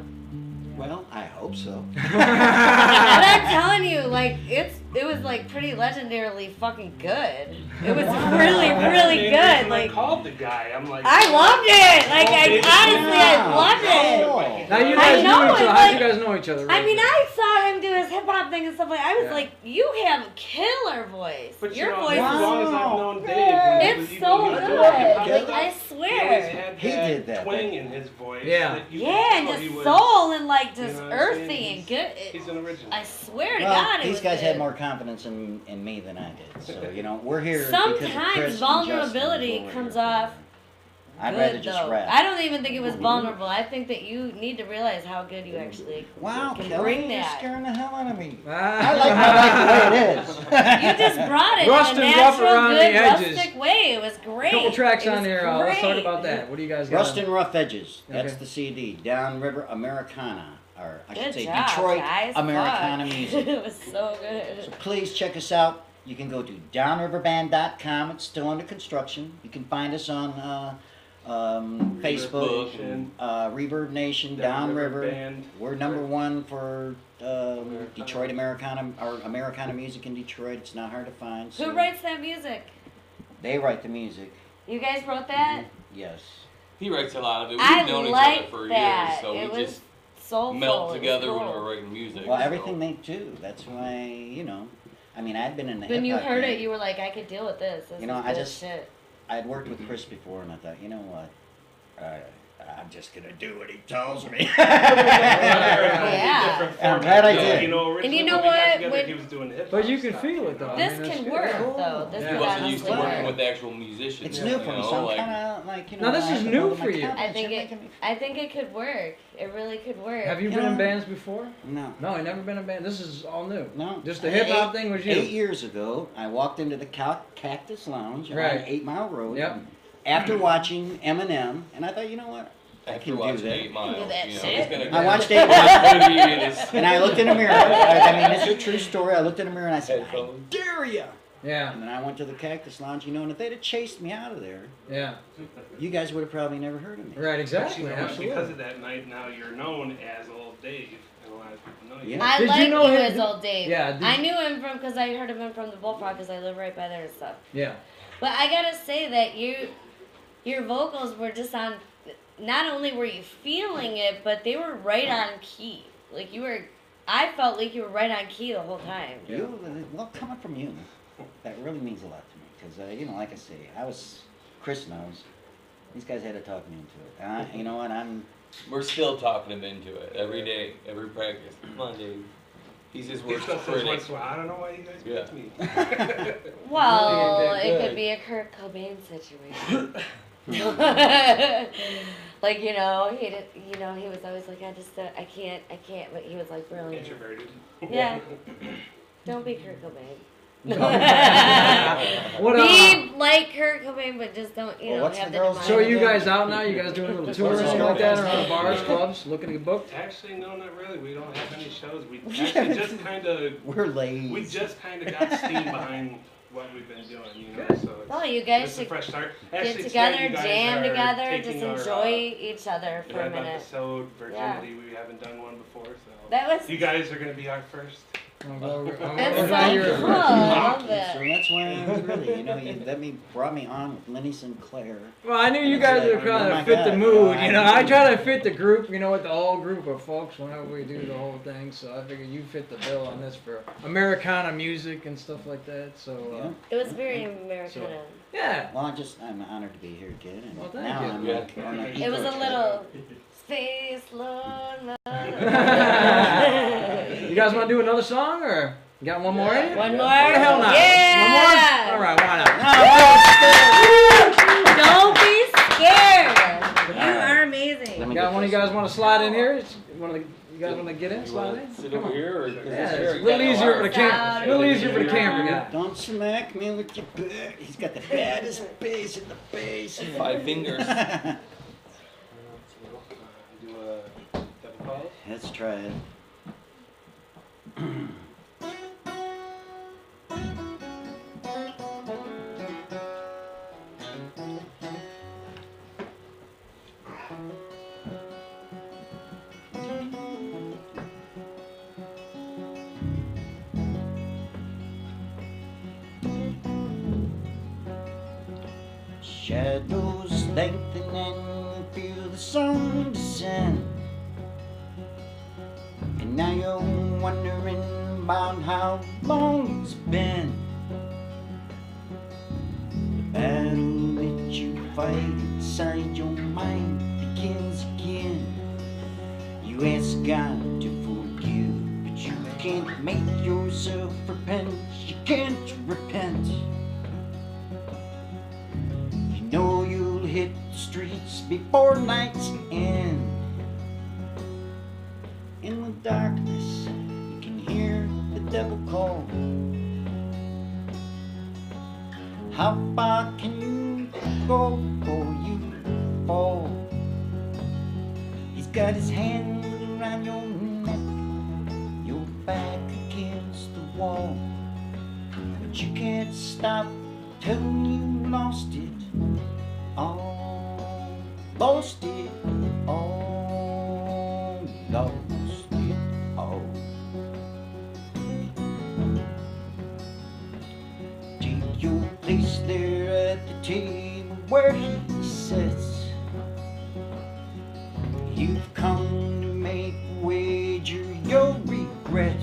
Well, I hope so. But I'm telling you, like, it was like pretty legendarily fucking good. It was really, really good. I Like, called the guy. I'm like, I loved it. Like, I loved it. Now you I guys know know each it, other. How do like- you guys know each other? I mean, I saw him do his hip hop thing and stuff like that. I was Yeah. like, you have a killer voice. But Your you know, voice as is long as I've known Dave, when he was it's even so doing good. hip hop Like, stuff, I he always swear. had He did that. twang in his voice. Yeah. that you Yeah, and could tell just he was- soul and like just you know what I'm earthy saying? and good. He's an original. I swear to Well, God, it these was guys good. had more confidence in me than I did. So, you know, we're here because of Chris Sometimes and Justin vulnerability is what we're comes here for. off I'd good, rather just though. rap. I don't even think it was vulnerable. I think that you need to realize how good you actually Wow, can Kelly, bring you're that. scaring the hell out of me. I Ah. like the way it is. You just brought it Rust in a and rough natural, around the good, edges. rustic way. It was great. Couple tracks It on was there. Let's talk great. about that. What do you guys got? Rust and Rough Edges. That's Okay. the CD. Downriver Americana. Or I should Good say job, Detroit guys. Americana Fuck. music. It was so So good. please check us out. You can go to downriverband.com. It's still under construction. You can find us on Facebook, Nation. Reverb Nation, Downriver Downriver. Band. We're number one for Detroit Americana or Americana music in Detroit. It's not hard to find. Who so writes that music? They write the music. You guys wrote that? Yes. He writes a lot of it. We've I known each like other for that. years, so It we was just soulful. melt It was together when cool. we're writing music. Well, so. everything they do. That's why, you know. I mean, I'd been in the When you hip-hop heard game. it, you were like, I could deal with this. This You know, is I good just- shit. I'd worked with Chris before, and I thought, you know what? I'm just gonna do what he tells me. Yeah. I'm glad I Yeah, did. You know, And you originally know when we got what? together, When- he was doing hip But you hop can stuff, feel you it, though. know? I This mean, that's can good. work, Cool. though. This Yeah. He could wasn't used to honestly working work. with actual musicians. It's you new for me, know, so I'm like, kind of like, you know. Now, this I is have to new build for my you. confidence. I think You're it. making me- I think it could work. It really could work. Have you You been in know- bands before? No. No, I never been in a band. This is all new. No. Just the hip hop thing was you. 8 years ago, I walked into the Cactus Lounge Right. on 8 Mile Road. Yep. After watching Eminem, and I thought, you know what? I after can do watching that. 8 Mile, do that you know, shit. he's gonna I watched grab 8 Mile, whatever he is. and I looked in the mirror. I mean, this is a true story. I looked in the mirror and I said, I Headphones. dare ya! Yeah, And then I went to the Cactus Lounge, you know, and if they'd have chased me out of there, yeah. you guys would have probably never heard of me. Right, But exactly. you know what? Absolutely. Because of that night, now you're known as Old Dave. a lot of people know you. Yeah. I Did you like know you him? as old Dave. Yeah, did I you- knew him from because I heard of him from the Bullfrog because I live right by there and stuff. Yeah. But I gotta say that your vocals were just on. Not only were you feeling it, but they were right on key. Like you were. I felt like you were right on key the whole time. Well, coming from you, that really means a lot to me. Because, you know, like I say, Chris knows. These guys had to talk me into it. You know what, We're still talking him into it every day, every practice. Come on, Dave. He's his He worst still says critic. once in a while, I don't know why you guys Yeah. picked me. Well, Really, it good. could be a Kurt Cobain situation. Like he did. He was always like, I can't. But he was like brilliant. Introverted. Yeah. Don't be Kurt Cobain. What Be like Kurt Cobain, but just don't, Well, what's have the the girl's mind. So are you guys out now? You guys doing a little tour or something like that around bars, clubs, looking to get booked? Actually, no, not really. We don't have any shows. We actually just kind of we're lazy. we just kind of got steam behind what we've been doing, you know. So it's, Oh, you guys it's a should fresh start. get Actually, together, tonight you guys jam are together, taking just our, enjoy each other for a live minute. episode virginity. We haven't done one before, so That was. you guys are gonna be our first. That's so cool. I love So it. that's why really, you brought me on with Lenny Sinclair. Well, I knew you guys were trying Oh my to fit the God. mood. I I do. try to fit the group, with the whole group of folks whenever we do the whole thing. So I figured you fit the bill on this for Americana music and stuff like that. So It was very Americana. yeah. Well, I'm honored to be here again. And Well, thank now you. I'm Yeah. like on a It was eco a trip. little space love. You guys want to do another song or you got one more in you? One more? Why the hell not? Yeah! One more? All right, why not? Don't be scared. You are amazing. Let me Got get one of this. you guys want to slide in here? You guys want to get in? You Slide want in? to sit Come over on. here, or Yeah, this it's chair, a you little got no easier for the arms. camera. A little easier for the camera guy. Don't smack me with your back. He's got the baddest bass in the bass. 5 fingers. Do a double pause. Let's try it. Shadows lengthen and feel the sun descend. And now you're wondering about how long it's been. The battle that you fight inside your mind begins again. You ask God to forgive, but you can't make yourself repent. You can't repent. You know you'll hit the streets before night's end. In the darkness, you can hear the devil call. How far can you go before you fall? He's got his hands around your neck, your back against the wall. But you can't stop till you lost it all. Lost it all. Lost it all. Take your place there at the table where he sits. You've come to make a wager you'll regret.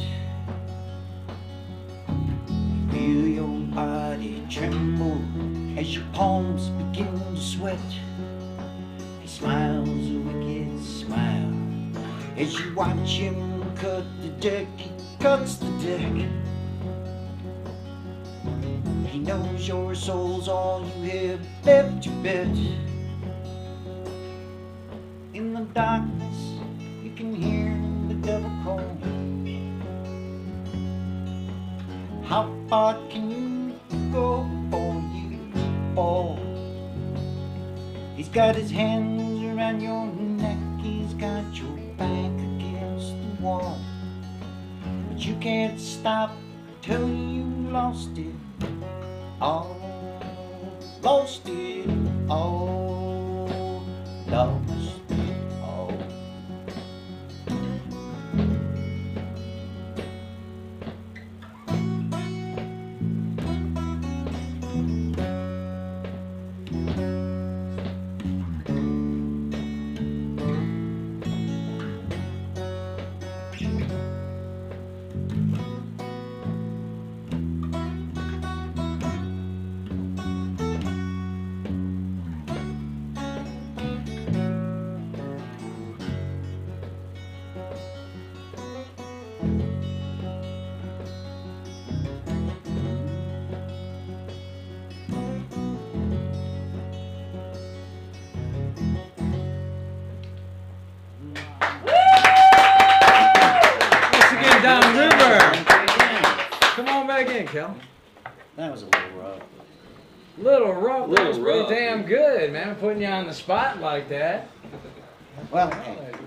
Feel your body tremble as your palms begin to sweat. He smiles a wicked smile as you watch him cut the deck. He cuts the deck. He knows your soul's all you have left to bet. In the darkness, you can hear the devil call. How far can you go before you fall? He's got his hands around your neck, he's got your back against the wall. But you can't stop till you lost it all. Lost it all. Lost it all. Kel? That was a little rough. Little rough. That was Little pretty rough, damn dude. good, man. Putting you on the spot like that. Well, Hell hey, of a shot.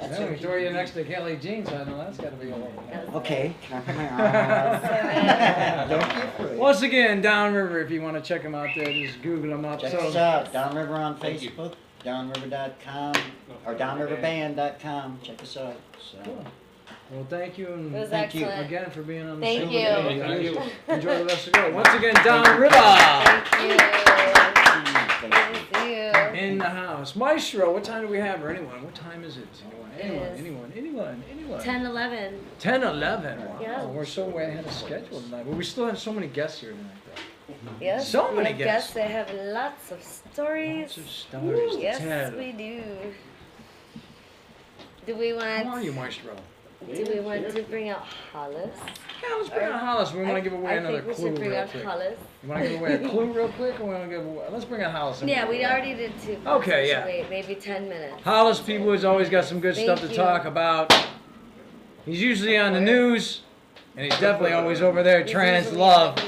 That's Then we okay. throw you next to Kelly Jean, so I know that's got to be a little. okay. Don't be afraid. Once again, Downriver, if you want to check them out there, just Google them up. Check So- us out. Downriver on Thank you. Facebook, downriver.com, or downriverband.com. Check us out. So. Well, thank you, and It was Thank you. excellent. again for being on the Thank show. you. today. Thank you. Enjoy the rest of the show. Once again, Downriver Thank you. Good to see you. in the house. Maestro, what time do we have, or anyone? What time is it? Anyone? is Anyone? 10:11. 10:11. Wow, Yeah. we're so way ahead of schedule tonight. But we still have so many guests here tonight, though. Yes. So many I guests. guess they have lots of stories. Lots of stories to Yes, tell. we do. Do we How are want? you, Maestro? Do we want to bring out Hollis? Yeah, let's bring out Hollis. We want to give away another I think we clue should bring real out quick. Hollis. You want to give away a clue real quick, or we want to give away? Let's bring out Hollis. Yeah, we already did 2. Okay, yeah. Wait, maybe 10 minutes. Hollis people has always got some good stuff to Thank you. talk about. He's usually on the news, and he's definitely always over there trans usually love.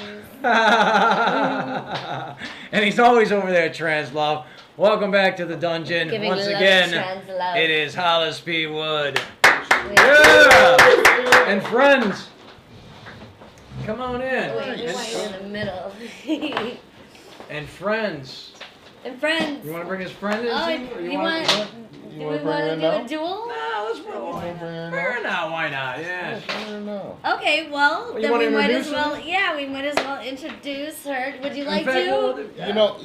on And he's always over there trans love. Welcome back to the dungeon. Giving Once love, again, trans love. it is Hollis P. Wood. Wait, Yeah! And friends, come on in. Wait, we want you in the middle. And friends. And friends. You want to bring his friend in? Oh, too? Or you want? Do we wanna bring want her to in do now? a duel? No, let's bring her now. Why not? Yeah. Okay, well, You then wanna we might as introduce her? well. Yeah, we might as well introduce her. Would you like In fact, to? You know,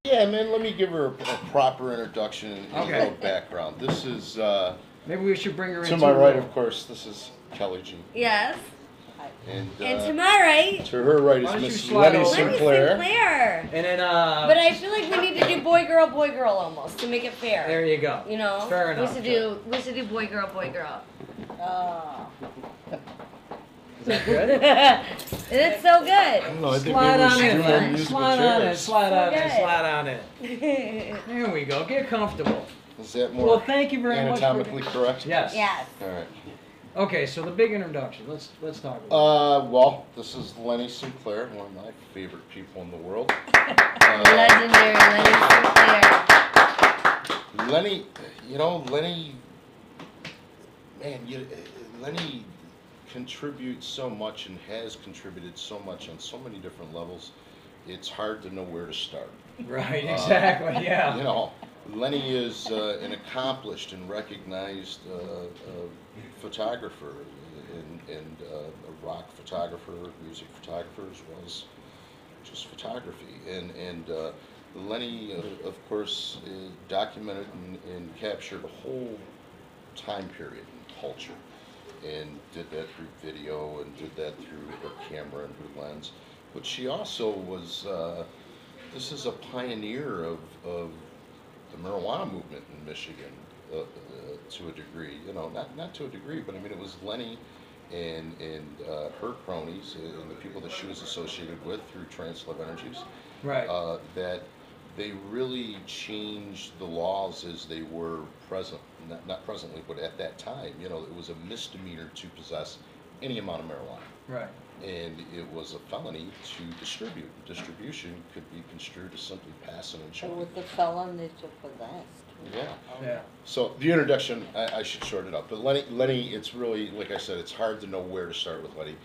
yeah, man, let me give her a proper introduction and Okay. a little background. This is, Maybe we should bring her in. to too, my right, though. of course, this is Kelly G. Yes. And, And to my right, to her right Why is don't you Miss slide Lenny over? Lenny Sinclair. Sinclair. And then, But I feel like we need to do boy, girl, almost to make it fair. there you go. You know, Fair enough. We should do boy, girl. Is that good? It's so good. No, I think Slide maybe we on should in, do more man. musical Slide on in. chairs. Slide on in. Okay. Slide on in. There we go. Get comfortable. Is that more Well, thank you very much. anatomically correct? Yes. Yes. All right. Okay, so the big introduction. Let's talk about Well, this is Lenny Sinclair, one of my favorite people in the world. Legendary Lenny Sinclair. Lenny, you know, Lenny, man, Lenny contributes so much and has contributed so much on so many different levels. It's hard to know where to start. it. Right. Exactly. Yeah. You know, Lenny is an accomplished and recognized photographer and a rock photographer, music photographer, as well as just photography. And Lenny, of course, documented and captured a whole time period in culture, and did that through video and did that through her camera and her lens. But she also was, this is a pioneer of the marijuana movement in Michigan to a degree. You know, not to a degree, but I mean, it was Lenny and her cronies and the people that she was associated with through Translove Energies. Right. That they really changed the laws as they were present, not presently, but at that time. You know, it was a misdemeanor to possess any amount of marijuana. Right. And it was a felony to distribute. Distribution could be construed as simply passing and So showing. with the felon that you possessed. Yeah. Yeah. So the introduction, I should short it up. But Lenny, it's really, like I said, it's hard to know where to start with Lenny.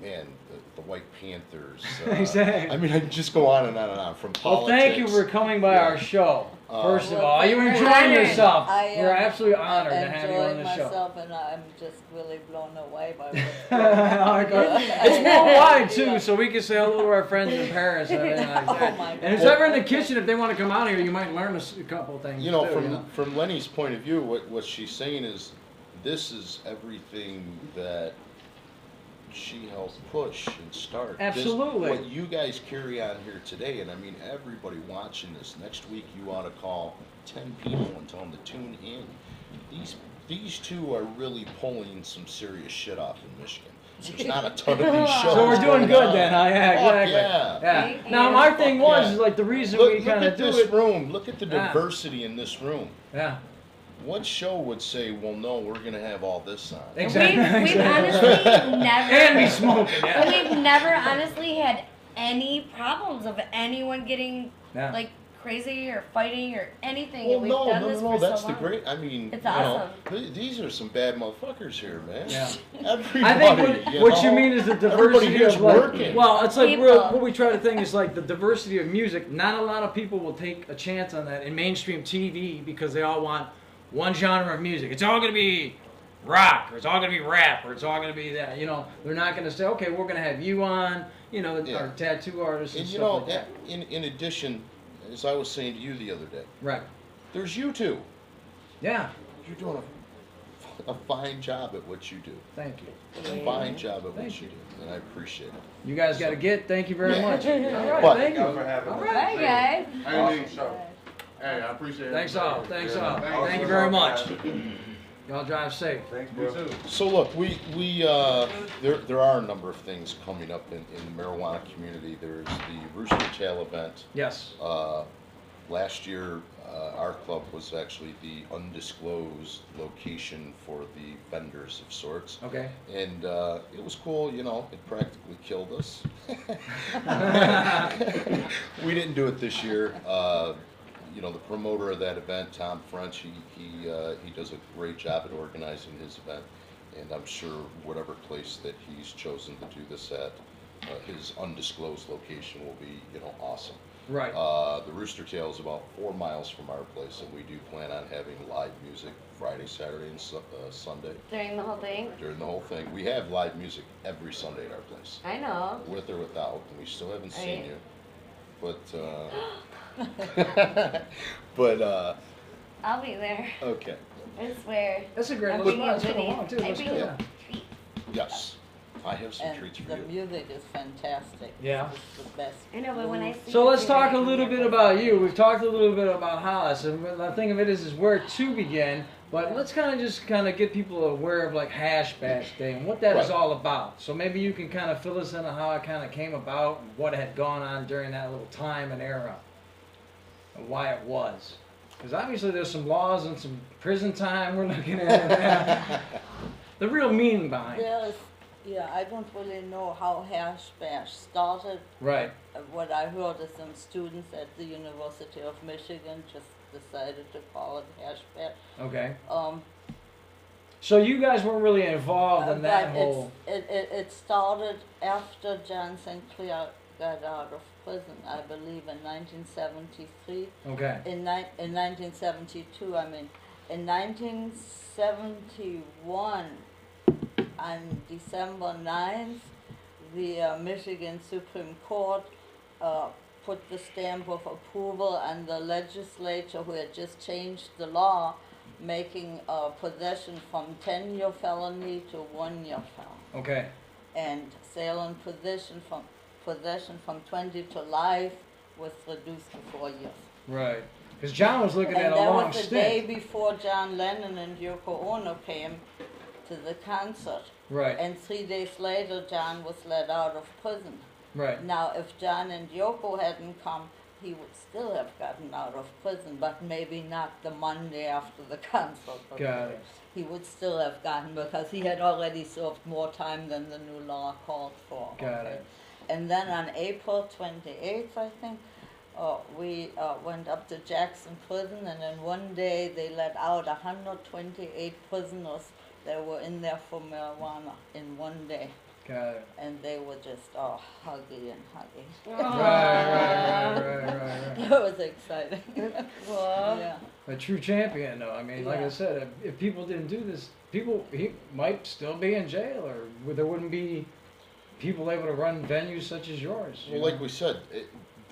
Man, the White Panthers. Exactly. I mean, I can just go on and on and on from Well, politics. thank you for coming by our show. First of Well, all, you thank you. enjoying yourself. I We're absolutely honored to have you on enjoying the show. myself, and I'm just really blown away by what's It's worldwide too, so we can say hello to our friends in Paris and everything like that. Oh, my And who's ever in the kitchen, if they want to come out here, you might learn a couple things. You know, too, from Lenny's point of view, what she's saying is, this is everything that she helped push and start. Absolutely. What you guys carry on here today, and I mean everybody watching this, next week you ought to call 10 people and tell them to tune in. These two are really pulling some serious shit off in Michigan. There's not a ton of these shows. So we're doing going good on. then, huh? Yeah, Fuck exactly. yeah. Yeah. Now my thing was Yeah. is like the reason Look we kind at of do this it. room. Look at the Yeah. diversity in this room. Yeah. What show would say, well, no, we're going to have all this on? Exactly. We've honestly never. And be smoking, yeah. We've never honestly had any problems of anyone getting Yeah. like crazy or fighting or anything. Well, and we've no, done no, this no, for that's so the long. great. I mean, It's you awesome. know, these are some bad motherfuckers here, man. Yeah. Everybody, I think what you know? mean is the Everybody diversity here's of like, working. well, it's like People. what we try to think is like the diversity of music. Not a lot of people will take a chance on that in mainstream TV because they all want one genre of music. It's all going to be rock, or it's all going to be rap, or it's all going to be that. You know, they're not going to say, okay, we're going to have you on, you know, Yeah. our tattoo artists and And you stuff know, like that. in addition, as I was saying to you the other day, Right. there's you two. Yeah. You're doing a fine job at what you do. Thank you. A fine job at what Thank you do, and I appreciate it. You guys got to get. Thank you very Yeah. much. All right. But- Thank you. Thank you for having All us. right. Bye, guys. Awesome. Hey, I appreciate it. Thanks all. Thanks all. Yeah, Thank you very much. Y'all drive safe. Thanks, bro. So look, there are a number of things coming up in the marijuana community. There's the Rooster Tail event. Yes. Last year, our club was actually the undisclosed location for the vendors of sorts. Okay. And it was cool, you know, it practically killed us. We didn't do it this year. You know, the promoter of that event, Tom French, he does a great job at organizing his event. And I'm sure whatever place that he's chosen to do this at, his undisclosed location will be, you know, awesome. Right. The Rooster Tail is about 4 miles from our place, and we do plan on having live music Friday, Saturday, and Sunday. During the whole thing. During the whole thing. We have live music every Sunday at our place. I know. With or without, and we still haven't seen Right. you. But, I'll be there. okay. I swear. That's a great I'll little bring you spot. It's been goodies. long, too. I Let's bring go, you yeah. treats. Yes. I have some And treats for the you. music is fantastic. Yeah. It's the best. I know, but when I see So you let's there, talk I a can little hear bit it. about you. We've talked a little bit about Hollis, and the thing of it is where to begin. But let's kind of get people aware of like Hash Bash Day and what that is Right. all about. So maybe you can kind of fill us in on how it kind of came about and what had gone on during that little time and era, and why it was. Because obviously there's some laws and some prison time we're looking at. The real meaning behind it. There's, yeah, I don't really know how Hash Bash started. Right. What I heard is some students at the University of Michigan just decided to call it Hash Bash. Okay. Um, So you guys weren't really involved in that but whole. it started after John St. Clair got out of prison, I believe, in 1973. Okay. In 1972, I mean. In 1971, on December 9th, the Michigan Supreme Court put the stamp of approval on the legislature who had just changed the law, making possession from 10-year felony to 1-year felony. Okay. And sale and possession from 20 to life was reduced to 4 years. Right. Because John was looking at And a that long was the stint. day before John Lennon and Yoko Ono came to the concert. Right. And 3 days later, John was let out of prison. Right. Now, if John and Yoko hadn't come, he would still have gotten out of prison, but maybe not the Monday after the concert. but Got it. He would still have gotten, because he had already served more time than the new law called for. Got it. And then on April 28th, I think, we went up to Jackson Prison, and in one day they let out 128 prisoners that were in there for marijuana in one day. Got it. And they were just all huggy and huggy. Right. It was exciting. Cool. Yeah. A true champion, though. I mean, like I Yeah. said, if people didn't do this, he might still be in jail, or there wouldn't be people able to run venues such as yours. Well, like we said,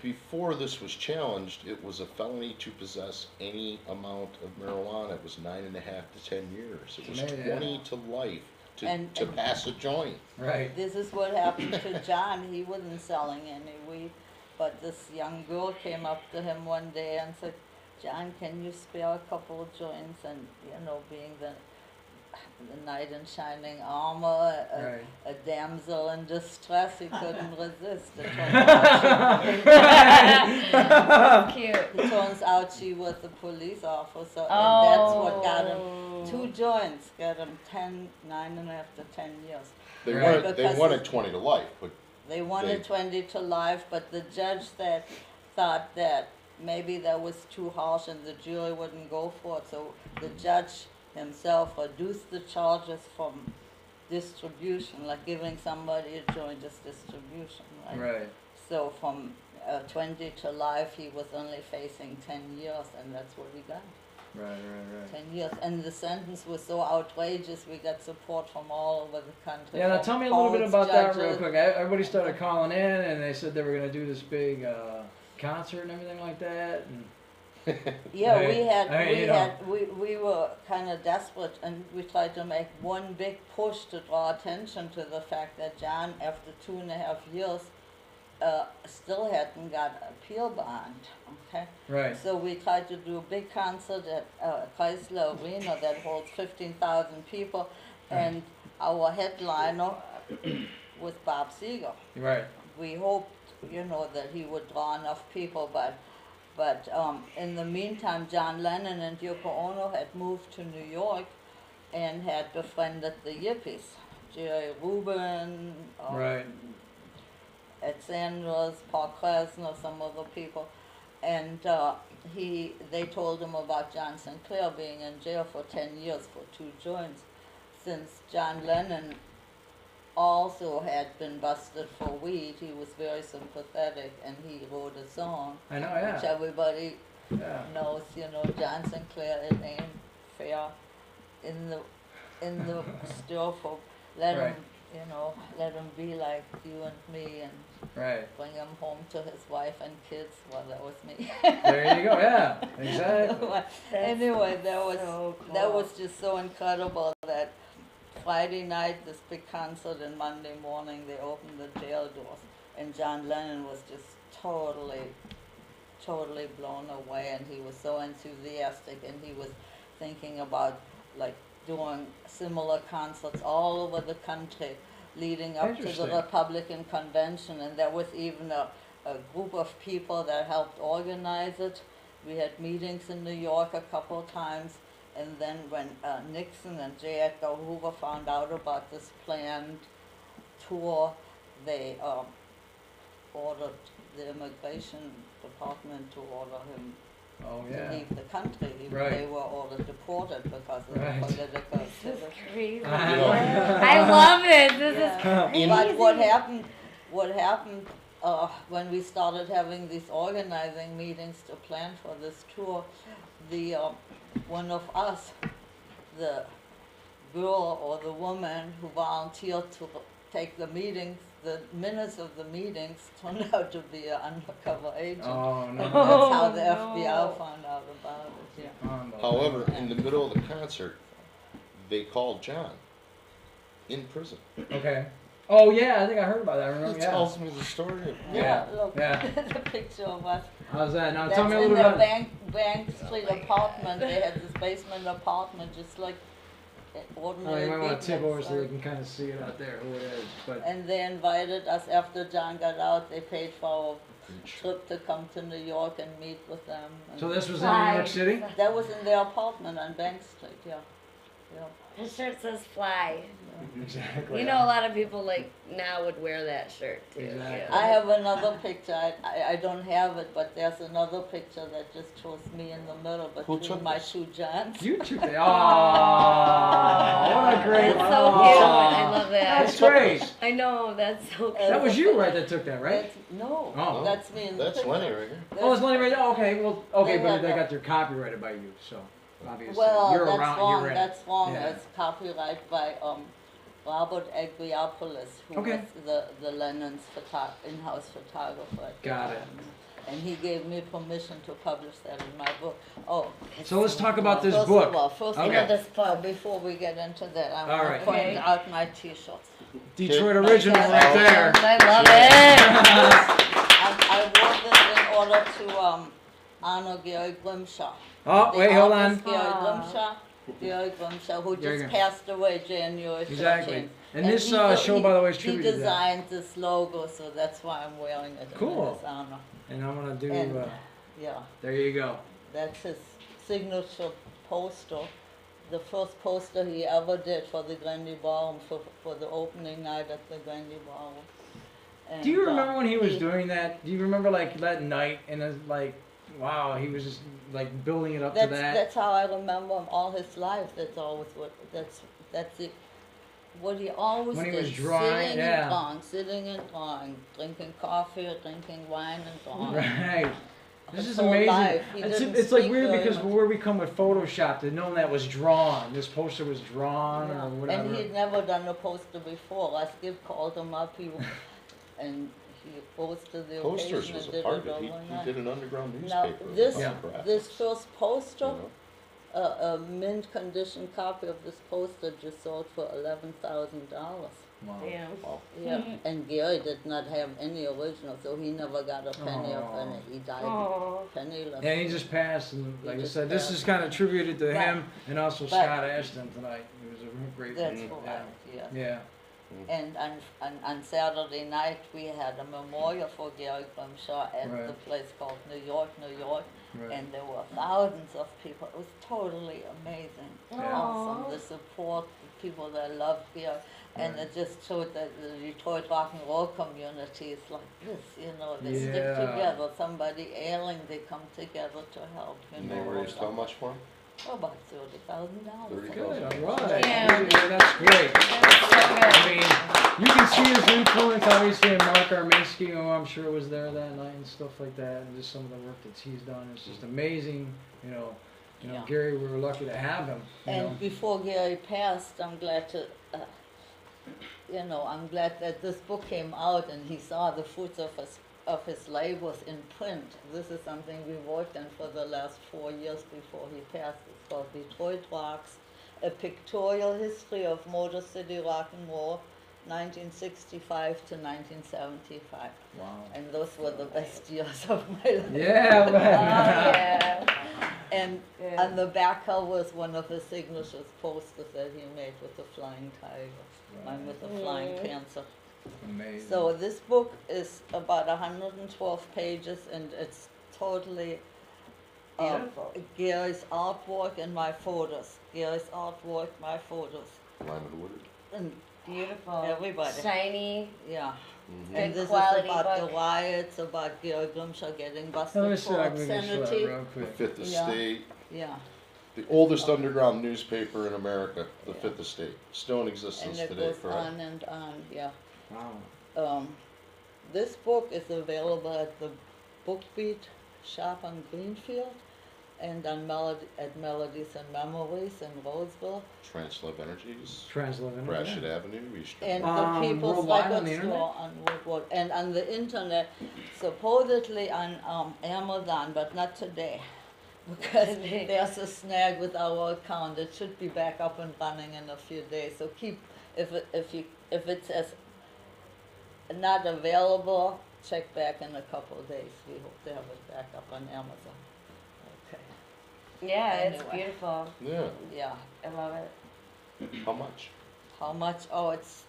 before this was challenged, it was a felony to possess any amount of marijuana. It was 9.5 to 10 years. It was Yeah. 20 to life to And- pass a joint. Right. This is what happened to John. He wasn't selling any weed, but this young girl came up to him one day and said, "John, can you spare a couple of joints?" And, you know, being the the knight in shining armor, Right. a damsel in distress. He couldn't resist. It Cute. turns out she was a police officer, and that's what got him 2 joints. Got him 9.5 to 10 years. They Right. wanted 20 to life, but They wanted 20 to life, but the judge thought that maybe that was too harsh and the jury wouldn't go for it. So the judge himself reduced the charges from distribution, like giving somebody a joint as distribution, right? Right. So from 20 to life, he was only facing 10 years, and that's what he got. Right. 10 years. And the sentence was so outrageous, we got support from all over the country. Yeah, now from tell me a little bit courts, about that real judges. quick. Everybody started calling in, and they said they were going to do this big concert and everything like that. And Yeah, Hey, we were kind of desperate, and we tried to make one big push to draw attention to the fact that John, after 2.5 years, still hadn't got appeal bond. Okay. Right. So we tried to do a big concert at Chrysler Arena that holds 15,000 people, and our headliner was Bob Seger. Right. We hoped, that he would draw enough people, but in the meantime, John Lennon and Yoko Ono had moved to New York and had befriended the Yippies, Jerry Rubin, Right. Ed Sanders, Paul Krasner, some other people, and they told him about John Sinclair being in jail for 10 years for 2 joints, since John Lennon also had been busted for weed. He was very sympathetic, and he wrote a song, I know, yeah. which everybody Yeah. knows. John Sinclair, it ain't fair in the store. Let Right. him, let him be like you and me, and Right. bring him home to his wife and kids. Well, that was me. There you go. Yeah. Exactly. Anyway, that was so that cool. was just so incredible that Friday night, this big concert, and Monday morning they opened the jail doors, and John Lennon was just totally blown away, and he was so enthusiastic, and he was thinking about like doing similar concerts all over the country leading up to the Interesting. Republican convention, and there was even a group of people that helped organize it. We had meetings in New York a couple of times, and then when Nixon and J. Edgar Hoover found out about this planned tour, they ordered the immigration department to order him Oh, to yeah. leave the country. Right. They were ordered deported because of Right. the political This is crazy. I I love it. This is Yeah. crazy. But what happened when we started having these organizing meetings to plan for this tour, the one of us, the girl or the woman who volunteered to take the meetings, the minutes of the meetings turned out to be an undercover agent. Oh, And no. that's how the no. FBI found out about it. Yeah. however, in the middle of the concert, they called John in prison. Okay. Oh, yeah. I think I heard about that. I remember. He Yeah. tells me the story of Yeah. Look, Yeah. the picture of us. How's that? Now That's tell me a in little their bit about. Bank Street apartment. They had this basement apartment, just like Oh, ordinary you might want to tip beatniks, over so they right? can kind of see it out there who it is. But And they invited us after John got out. They paid for our trip to come to New York and meet with them. And so this was in New York City. that was in their apartment on Bank Street. Yeah. His shirt says fly. Exactly. You know, a lot of people now would wear that shirt too. Exactly. Yeah. I have another picture. I don't have it, but there's another picture that just shows me in the middle Who between took my this? 2 Johns. You took that. Oh, what a great. That's so cute. I love that. That's great. I know, that's so cute. That was you, right? That took that, right? No, Oh. that's me in the That's picture. Lenny right here. Oh, it's Lenny right there. Okay, well, okay, They but had they that. got their copyrighted by you, so obviously Well, you're that's around. wrong. You're in. That's wrong. Yeah. It's copyright by Robert Agriopoulos, who Okay. was the Lennon's in-house photographer. at the Got it. time. And he gave me permission to publish that in my book. Oh. So let's talk about this first book. Of all, first Okay. of all, this book. Before we get into that, I All want right. to point Okay. out my T-shirts. Detroit original right there. I love it. I wore this in order to honor Gary Grimshaw. Oh, The wait, hold artist on. Gary Aw. Grimshaw Gary Grimshaw, who Gary just Grim- passed away January 13th. Exactly. And this he de- show, by the way, is tribute He to that. designed this logo, so that's why I'm wearing it Cool. in his honor. And I'm gonna do. And, yeah, There you go. that's his signature poster. The first poster he ever did for the Grandy Ballroom, for the opening night at the Grandy Ballroom. And, Do you remember when he was doing that? Do you remember like that night and it was like, wow, he was just like building it up to that. That's how I remember him all his life. That's always that's it. What he always When he did. was drawing, Sitting and drawing, drinking coffee, drinking wine and drawing. Right. This His is whole amazing. life. He didn't It's like speak weird very because much. where we come with Photoshop, to know that was drawn. This poster was drawn or whatever. And he'd never done a poster before. Skip called him up, and he rose to the Posters occasion was and a did part of it it. He overnight. did an underground Now, newspaper. this, Photograph. this first poster, You know? a mint condition copy of this poster just sold for $11,000. Wow. Damn. Yeah, and Gary did not have any original, so he never got a penny of Aw. it. He died Aw. penniless. And he just passed, and like I just said, this passed. is kind of tributed to But- him and also but- Scott Ashton tonight. He was a great. That's yeah. correct, yes. Yeah. And on Saturday night, we had a memorial for Gary Grimshaw at Right. the place called New York, Right. and there were thousands of people. It was totally amazing. Yeah. Awesome, the support, the people that loved Gary. And Right. it just showed that the Detroit rock and roll community is like this, they stick Yeah. together. Somebody ailing, they come together to help. And they raised how much for him? About $30,000. Good. $30,000. All right. Yeah. That's great. That's so I mean, you can see his influence, obviously, in Mark Arminsky, who I'm sure was there that night and stuff like that, and just some of the work that he's done. It's just amazing, Yeah. Gary, we were lucky to have him. And before Gary passed, I'm glad to, I'm glad that this book came out and he saw the fruits of his labors in print. This is something we worked on for the last 4 years before he passed. It's called Detroit Rocks, a pictorial history of Motor City rock and roll, 1965 to 1975. Wow. And those were the best years of my life. Yeah, man. Yeah. And Good. on the back cover was one of his signatures posters that he made with the flying tiger, mine with the flying panther. Amazing. So this book is about 112 pages, and it's totally Beautiful. Gary's artwork and my photos. Gary's artwork, my photos, Lyman Woodard. and Beautiful. Everybody. Shiny. yeah. Mm-hmm. And Good this quality is about book. the riots, about Gary Grimshaw getting busted Let me for see if I can show that obscenity. real The quick. Fifth Yeah. Estate. Yeah. The oldest underground newspaper in America, the Fifth Estate. Still in And existence it today, goes correct? on and on, yeah. Wow. This book is available at the Bookbeat shop on Greenfield and on at Melodies and Memories in Roseville. Translove Energies. Translate. Gratiot Avenue, East And Um, the People's worldwide on Record the internet? Store on Woodward. And on the internet, supposedly on Amazon, but not today. Because there's a snag with our account. It should be back up and running in a few days. So if it says not available, check back in a couple of days. We hope to have it back up on Amazon. Okay. Yeah, it's Anyway. beautiful. Yeah. Yeah. I love it. How much? How much? Oh, it's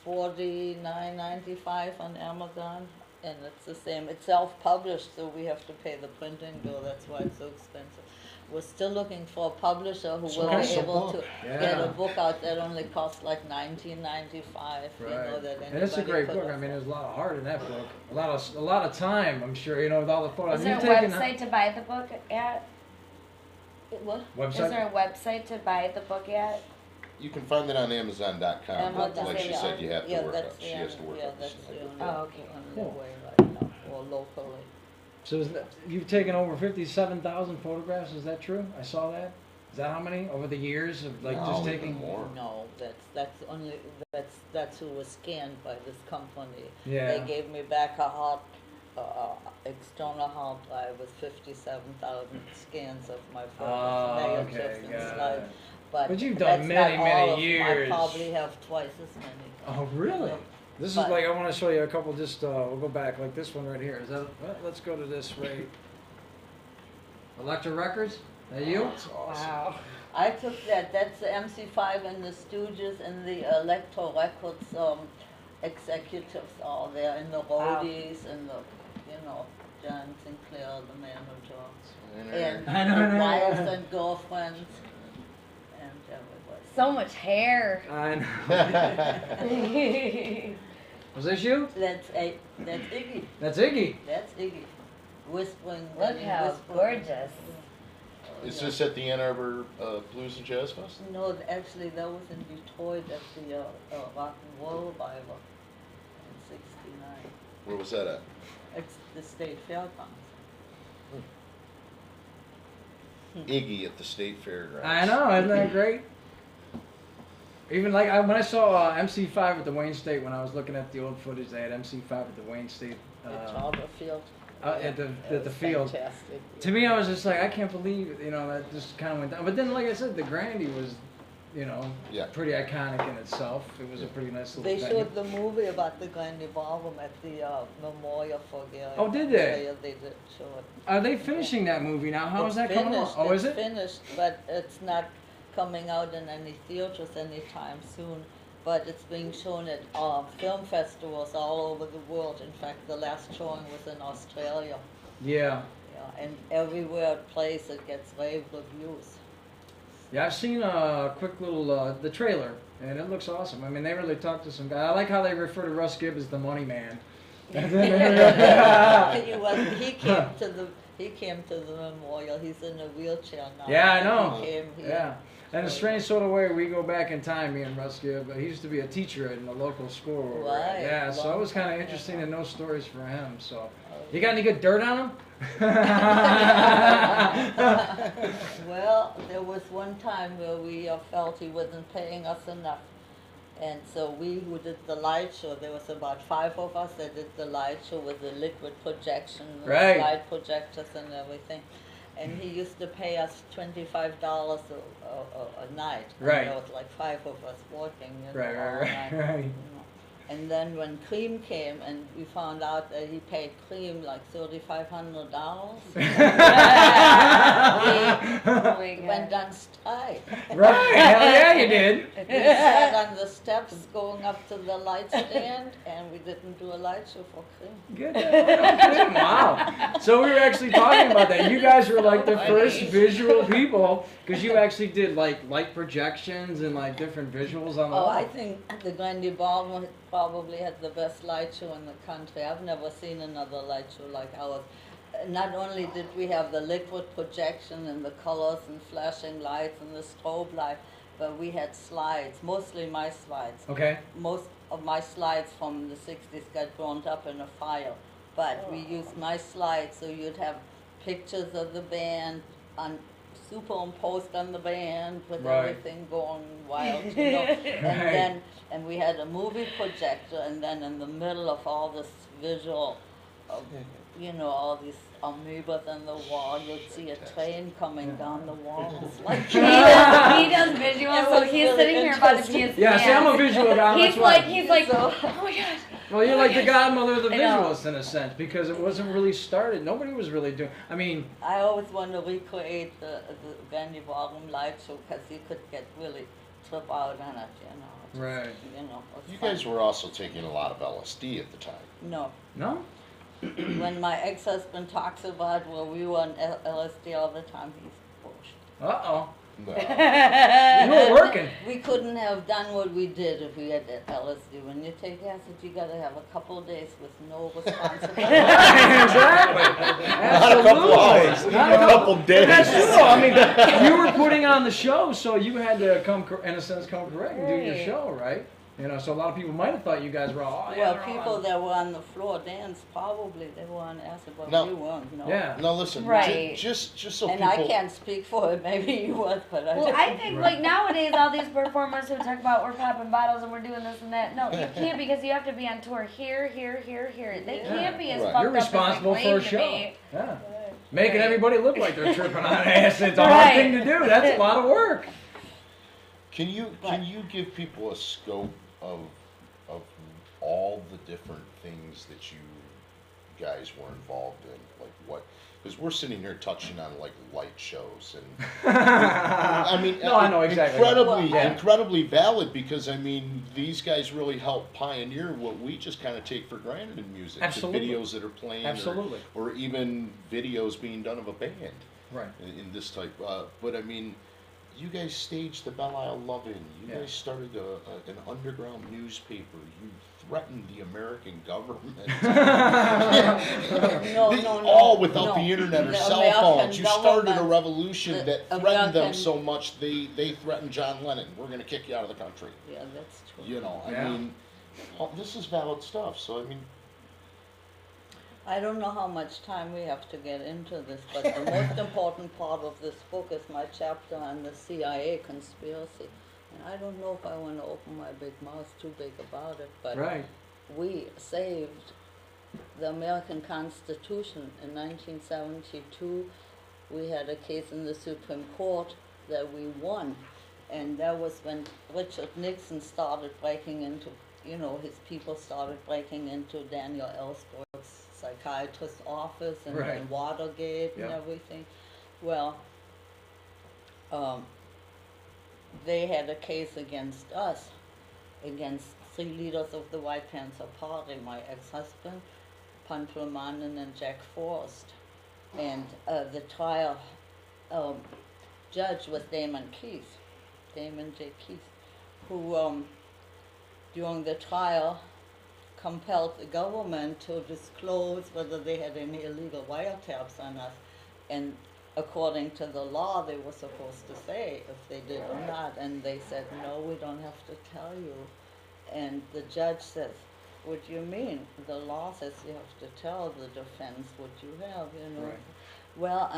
$49.95 on Amazon, and it's the same. It's self-published, so we have to pay the printing bill. That's why it's so expensive. We're still looking for a publisher who will be Okay. able to get a Yeah. book out that only costs like $19.95. You know, Right. that And it's a anybody great could book. I afford. mean, there's a lot of heart in that book. A lot of time, I'm sure. With all the photos. Is there a You've taken website to buy the book at? What? Website? Is there a website to buy the book at? You can find it on Amazon.com, but Amazon, like she yeah. said, you have to Yeah, work that's up. the She has to only- work yeah, up the that's snag. the only, Oh, okay. only Cool. way right now, or locally. So you've taken over 57,000 photographs. Is that true? I saw that. Is that how many over the years of like No, just even taking? more. No, that's who was scanned by this company. Yeah. They gave me back a external hard drive with 57,000 scans of my Oh, photos, mail okay, chips and got slides. it. But You've done that's many, not many all of them. years. I probably have twice as many. Oh, really? This is But- like, I want to show you a couple, just, we'll go back, like this one right here. Is that, let's go to this right. Elektra Records? That you? That's awesome. Wow. I took that. That's the MC5 and the Stooges and the Electro Records executives all there, and the roadies and the, John Sinclair, the man who talks, and the wives and girlfriends, and everybody. So much hair. I know. Was this you? That's Iggy. That's Iggy. That's Iggy. Whispering. Look how gorgeous. Is this at the Ann Arbor Blues and Jazz Festival? No, actually that was in Detroit at the Rock and Roll Revival in '69. Where was that at? It's the State Fairgrounds. Iggy at the State Fairgrounds. I know, isn't that great? Even like when I saw MC5 at the Wayne State, when I was looking at the old footage, they had MC5 at the Wayne State. Charter Field. At the field. Fantastic. To me, I was just like, I can't believe, that just kind of went down. But then, like I said, the Grandy was, pretty iconic in itself. It was a pretty nice little They venue. showed the movie about the Grandy Ballroom at the Memorial for Gary. Oh, did they? They did show it. Are they finishing that movie now? How is that coming out? Oh, is it? It's finished, but it's not coming out in any theaters anytime soon. But it's being shown at film festivals all over the world. In fact, the last showing was in Australia. Yeah. Yeah, and everywhere it plays, it gets rave reviews. Yeah, I've seen a quick little the trailer, and it looks awesome. I mean, they really talk to some guy. I like how they refer to Russ Gibb as the money man. He came to the memorial. He's in a wheelchair now. Yeah, I know. He came here. Yeah. In a strange sort of way, we go back in time, me and Russ Gibb. He used to be a teacher in the local school. where we're at. Right. Yeah, so it was kind of interesting to know stories for him. So, you got any good dirt on him? Well, there was one time where we felt he wasn't paying us enough. And so we who did the light show, there was about 5 of us that did the light show with the liquid projection, the Right. slide projectors and everything. And he used to pay us $25 a night. Right. And there was like 5 of us working. Right, all right, night, right. And then when Cream came and we found out that he paid Cream like $3,500, he went on strike. Right, hell yeah, you did. We sat on the steps going up to the light stand, and we didn't do a light show for Cream. Good. Wow. So we were actually talking about that. You guys were like the first visual people, because you actually did like light projections and like different visuals on the wall. I think the Grandy Ballroom probably had the best light show in the country. I've never seen another light show like ours. Not only did we have the liquid projection and the colors and flashing lights and the strobe light, but we had slides, mostly my slides. Okay. Most of my slides from the 60s got burned up in a fire, but we used my slides so you'd have pictures of the band superimposed on the band with Right. everything going wild, and we had a movie projector, and then in the middle of all this visual, all these amoebas on the wall, you'd see a train coming down the wall. It's like He does visuals, so he's really sitting here about to see his Yeah, see, I'm a visual guy. He's that's like, why. oh my gosh. Well, you're like the godmother of the I know. visualist in a sense, because it wasn't really started. Nobody was really doing. I mean, I always want to recreate the Grandy Ballroom light show because you could get really trip out on it, right. It's You fun. guys were also taking a lot of LSD at the time. No. No? When my ex-husband talks about where we were on LSD all the time, he's bullshit. Uh-oh. No. You were working. We couldn't have done what we did if we had that LSD. When you take acid, you got to have a couple of days with no responsibility. Exactly. Not a couple hours. Not A couple days. That's true. I mean, you were putting on the show, so you had to come correct and do your Right. show, right? So a lot of people might have thought you guys were all, Well, they're all people on. that were on the floor danced, probably they were on acid, but No. we weren't, no. Yeah. No, listen. Right. Just so And people. I can't speak for it, maybe you was, but I Well, don't. I think like nowadays all these performers who talk about we're popping bottles and we're doing this and that. No, you can't because you have to be on tour here. They can't be as Right. fucked You're up as responsible they for claim a to show. be. Yeah. Making Right. everybody look like they're tripping on acid. It's a hard Right. thing to do. That's a lot of work. Can you give people a scope of all the different things that you guys were involved in, like what, because we're sitting here touching on like light shows and I mean, No, I know exactly. incredibly valid, because I mean these guys really helped pioneer what we just kind of take for granted in music. Absolutely. The videos that are playing, Absolutely. or even videos being done of a band, Right. in this type. But I mean, you guys staged the Belle Isle Love-In. You Yeah. guys started an underground newspaper. You threatened the American government. All without the internet or The cell American phones. You started a government- revolution the that threatened them American- so much they threatened John Lennon. We're going to kick you out of the country. Yeah, that's true. You know, I Yeah. mean, this is valid stuff. So I mean, I don't know how much time we have to get into this, but the most important part of this book is my chapter on the CIA conspiracy. And I don't know if I want to open my big mouth too big about it, but Right. we saved the American Constitution in 1972. We had a case in the Supreme Court that we won, and that was when Richard Nixon started breaking into, you know, his people started breaking into Daniel Ellsberg's psychiatrist's office and Right. then Watergate and Yeah. everything. Well, they had a case against us, against 3 leaders of the White Panther Party, my ex-husband, Pancho Mannen and Jack Forrest. And the trial judge was Damon J. Keith, who during the trial compelled the government to disclose whether they had any illegal wiretaps on us. And according to the law, they were supposed to say if they did or not. And they said, no, we don't have to tell you. And the judge says, what do you mean? The law says you have to tell the defense what you have, you know. Right. Well,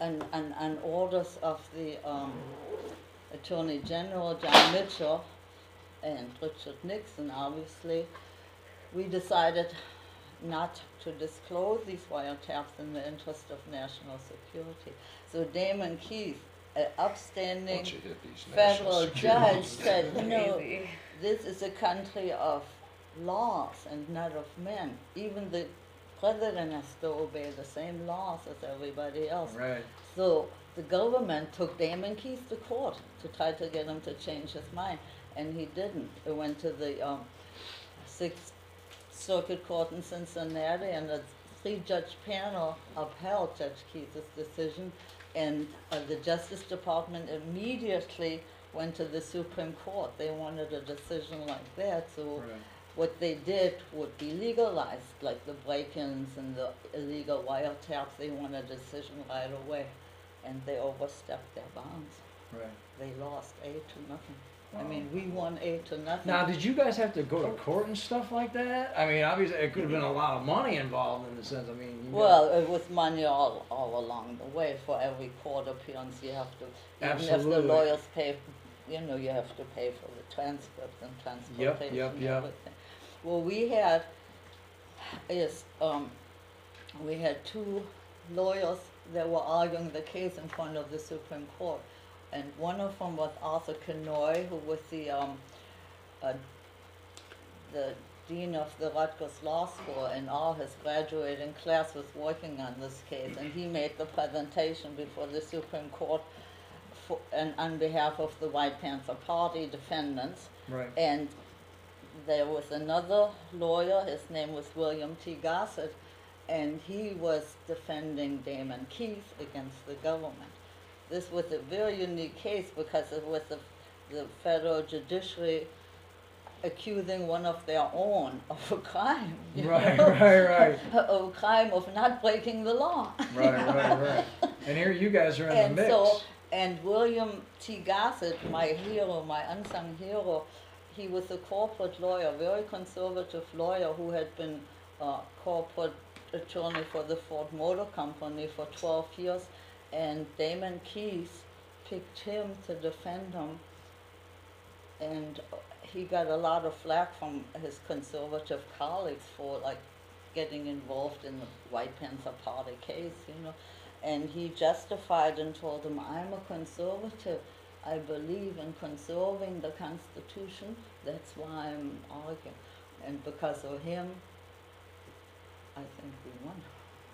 on orders of the Attorney General, John Mitchell, and Richard Nixon, obviously, we decided not to disclose these wiretaps in the interest of national security. So Damon Keith, an upstanding bunch of hippies, federal national judge, security. said, no, this is a country of laws and not of men. Even the president has to obey the same laws as everybody else. Right. So the government took Damon Keith to court to try to get him to change his mind, and he didn't. It went to the Sixth Circuit Court in Cincinnati, and a 3-judge panel upheld Judge Keith's decision, and the Justice Department immediately went to the Supreme Court. They wanted a decision like that, so Right. what they did would be legalized, like the break-ins and the illegal wiretaps. They wanted a decision right away, and they overstepped their bounds. Right. They lost 8-0. I mean, we won 8-0. Now, did you guys have to go to court and stuff like that? I mean, obviously, it could have been a lot of money involved in the sense. I mean, you Well, it was money all along the way. For every court appearance, you have to, even if the Absolutely. lawyers pay, you know, you have to pay for the transcripts and transportation yep. and everything. Well, we had we had 2 lawyers that were arguing the case in front of the Supreme Court, and one of them was Arthur Kenoy, who was the dean of the Rutgers Law School, and all his graduating class was working on this case, and he made the presentation before the Supreme Court and on behalf of the White Panther Party defendants. Right. And there was another lawyer, his name was William T. Gossett, and he was defending Damon Keith against the government. This was a very unique case because it was the federal judiciary accusing one of their own of a crime. you Right, know? right. Of a crime of not breaking the law. Right. And here you guys are in And the mix. so, and William T. Gossett, my hero, my unsung hero, he was a corporate lawyer, very conservative lawyer who had been corporate attorney for the Ford Motor Company for 12 years, and Damon Keith picked him to defend him, and he got a lot of flack from his conservative colleagues for like getting involved in the White Panther Party case, you know. And he justified and told him, I'm a conservative. I believe in conserving the Constitution. That's why I'm arguing. And because of him, I think we won.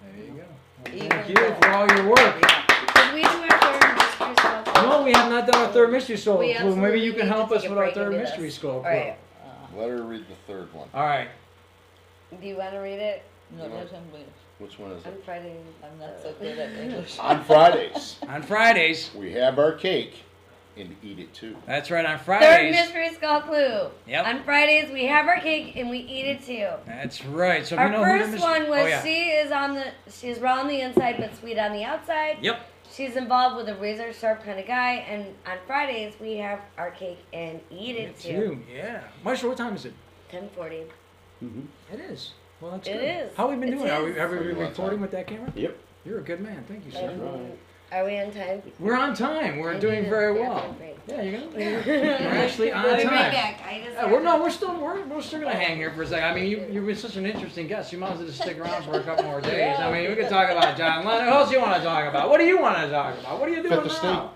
There you go. Well, Even thank you though- for all your work. Did we do our third mystery skull clue? No, we have not done our third mystery skull We clue. Maybe absolutely you can need to help take us a with our break and third do mystery this. skull clue. Alright. Let her read the third one. All right. Do you want to read it? No, let him read. Which one is On it? Friday. I'm not so good at English. On Fridays, On Fridays. we have our cake and eat it too. That's right. On Third Fridays. mystery skull clue. Yep. On Fridays we have our cake and we eat it too. That's right. So if Our you know who the first mystery- one was Oh, yeah. she's raw on the inside but sweet on the outside. Yep. She's involved with a razor sharp kind of guy, and on Fridays we have our cake and eat it It's too. you. Yeah. Marshall, what time is it? 10:40. It is. Well, that's It good. is. How have we been It doing? Are we is. ever recording with that camera? Yep. You're a good man. Thank you, sir. Are we on time? We're on time. We're I doing need a very bathroom well. break. Yeah, you got We're actually on I'll be time. right back. I just Yeah, we're still gonna hang here for a second. I mean, you've been such an interesting guest. You might as well just stick around for a couple more days. I mean, we could talk about John Lennon. Who else do you want to talk about? What do you want to talk about? What are you doing Fifth now?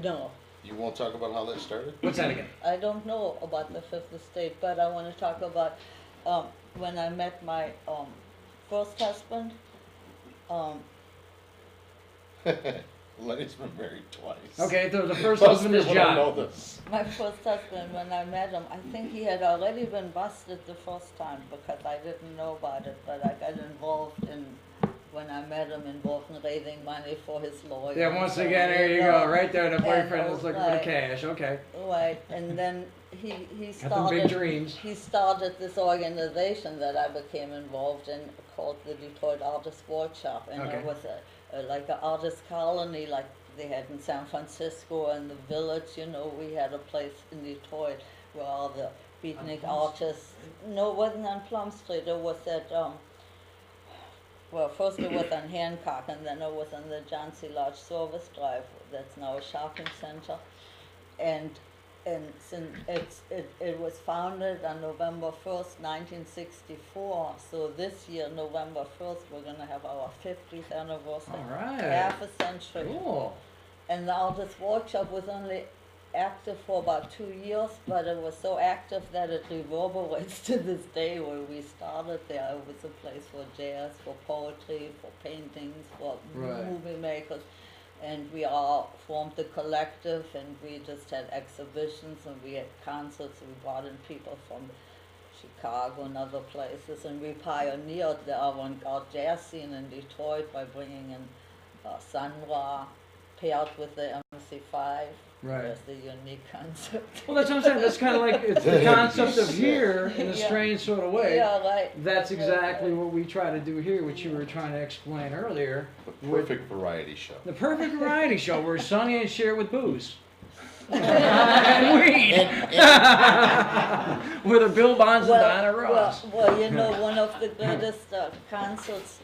No, You won't talk about how that started? What's that again? I don't know about the Fifth Estate, but I want to talk about when I met my first husband. Lenny's been married twice. Okay, the first Most husband is people don't know John. this. My first husband, when I met him, I think he had already been busted the first time because I didn't know about it, but I got involved in, when I met him, involved in raising money for his lawyer. Yeah, once So, again, there you go. Right there, the And boyfriend is looking for the right. cash. Okay. Right, and then he Got them big started, dreams. he started this organization that I became involved in called the Detroit Artist Workshop, and Okay. it was like an artist colony like they had in San Francisco and the Village. You know, we had a place in Detroit where all the beatnik artists. No, it wasn't on Plum Street. It was at well, first it was on Hancock, and then it was on the John C. Lodge Service Drive. That's now a shopping center, and since it was founded on November 1st, 1964. So this year, November 1st, we're gonna have our 50th anniversary. All right. Half a century. Cool. And the Artist Workshop was only active for about 2 years, but it was so active that it reverberates to this day. Where we started there, it was a place for jazz, for poetry, for paintings, for Right. movie makers. And we all formed a collective, and we just had exhibitions, and we had concerts. We brought in people from Chicago and other places, and we pioneered the avant-garde jazz scene in Detroit by bringing in Sun Ra, paired with the MC5. Right. That's the unique concept. Well, that's what I'm saying. That's kind of like it's the concept of here in a Yeah. strange sort of way. Yeah, right. That's exactly what we try to do here, which you were trying to explain earlier. The perfect variety show. The perfect variety show where Sonny is shared with booze. And weed. With a Bill Bonds and Donna Ross. Well, you know, one of the greatest concerts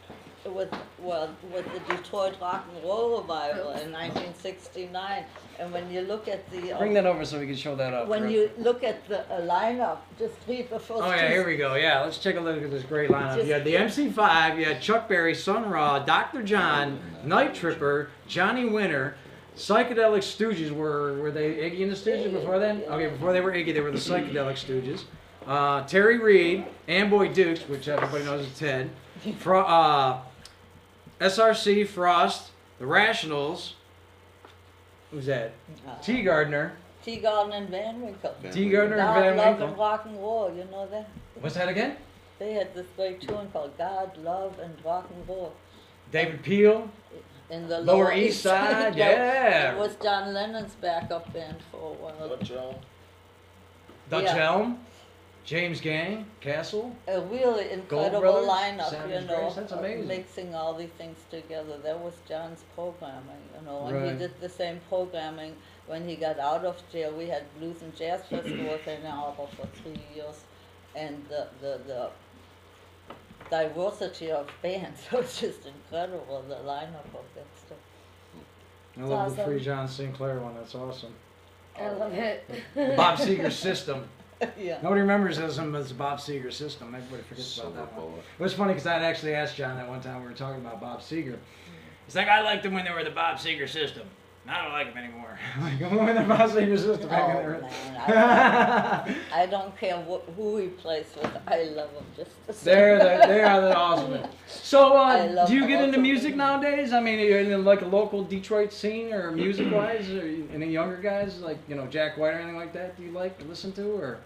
with the Detroit Rock and Roll Revival in 1969. And when you look at the Bring that over so we can show that up. when Rick. you look at the lineup, just read the first. Oh yeah, two here we go. Yeah, let's take a look at this great lineup. You had the MC5, you had Chuck Berry, Sun Ra, Dr. John, Night Tripper, Johnny Winter, Psychedelic Stooges. Were they Iggy and the Stooges before then? Okay, before they were Iggy, they were the Psychedelic Stooges. Terry Reid, Amboy Dukes, which everybody knows is Ted. SRC, Frost, The Rationals. Who's that? T. Gardner. T. Gardner and Van Winkle. T. Gardner and God, Van Love, Winkle. and Rock and Roll. You know that? What's that again? They had this great tune called God, Love, and Rock and Roll. David Peel. In the Lower East Side, yeah. It was John Lennon's backup band for a while. Dutch Yeah. Elm. James Gang. Castle. A really incredible Brothers, lineup, Savage you know, Grace, that's amazing. mixing all these things together. That was John's programming, you know, and Right. he did the same programming when he got out of jail. We had Blues and Jazz Festivals in Ann Arbor for 3 years, and the diversity of bands was just incredible, the lineup of that stuff. I love the awesome. Free John Sinclair one. That's awesome. I love it. Bob Seger System. Yeah. Nobody remembers him as the Bob Seger System. Everybody forgets about that one. It was funny because I had actually asked John that one time we were talking about Bob Seger. He's like, I liked them when they were the Bob Seger System. No, I don't like him anymore. Like, I'm moving the boss of your sister back in there. Man, I don't care who he plays with. I love him just the same. They are the awesome. So, I love do you get all into of music them. nowadays? I mean, are you in like a local Detroit scene or music-wise? Or any younger guys like Jack White or anything like that? Do you like to listen to or?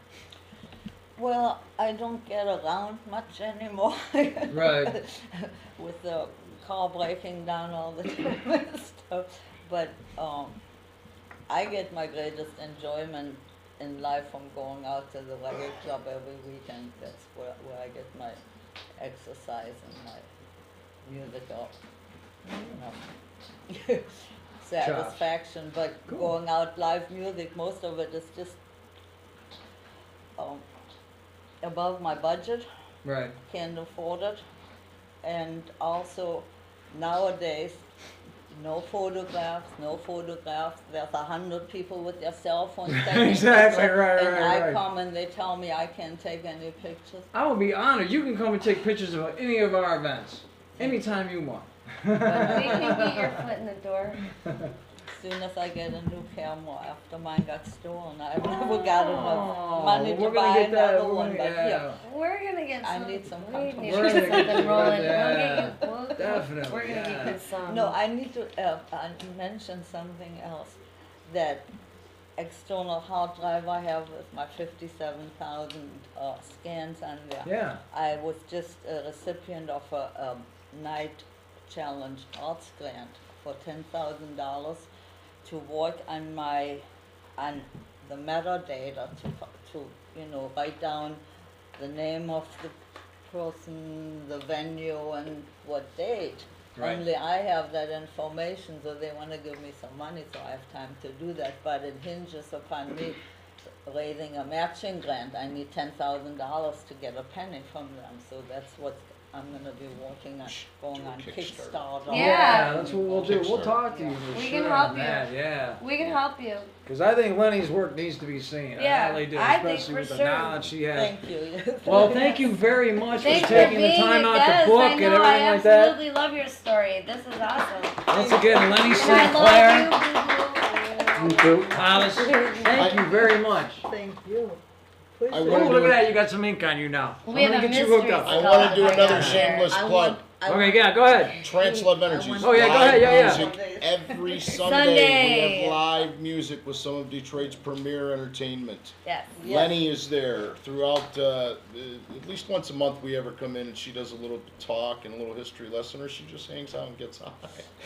Well, I don't get around much anymore. Right. With the car breaking down all the time and stuff. But I get my greatest enjoyment in life from going out to the reggae club every weekend. That's where I get my exercise and my musical, satisfaction. But going out live music, most of it is just above my budget. Right. Can't afford it. And also nowadays, no photographs. There's 100 people with their cell phones taking Exactly, pictures, right. and I right. come and they tell me I can't take any pictures. I will be honored. You can come and take pictures of any of our events anytime you want. We can get your foot in the door. As soon as I get a new camera after mine got stolen, I've never got enough money to we're gonna buy get that, another we're one. gonna- But yeah. yeah, We're gonna get I some. need some We need company. We're gonna get something you rolling. right there. We'll get you. Definitely, We're gonna yeah. get you some. No, I need to mention something else. That external hard drive I have with my 57,000 scans on there. Yeah. I was just a recipient of a Night Challenge Arts Grant for $10,000 to work on the metadata to write down the name of the person, the venue, and what date. Right. Only I have that information, so they want to give me some money, so I have time to do that. But it hinges upon me raising a matching grant. I need $10,000 to get a penny from them, so that's what I'm going to be working on, going on Kickstarter. Yeah. That's what we'll do. We'll talk to you. for We sure can help on you. that, Yeah. We can help you. Because I think Lenny's work needs to be seen. Yeah, I really do, I think especially for with the sure. knowledge she has. Thank you. Well, thank you very much Thanks for taking the being time a out guest. to book I and know, everything I like that. absolutely love your story. This is awesome. Once again, Lenny And Sinclair. I love you. Hollis, thank you very much. Thank you. Oh, look at that. You got some ink on you now. We I'm have gonna a get you hooked mystery up. I want to do another Yeah. shameless plug. Okay, yeah, go ahead. Translove Energies. Oh, yeah, go live ahead, yeah. music every Sunday. Sunday. We have live music with some of Detroit's premier entertainment. Yes. Lenny is there throughout, at least once a month we have her come in and she does a little talk and a little history lesson, or she just hangs out and gets high.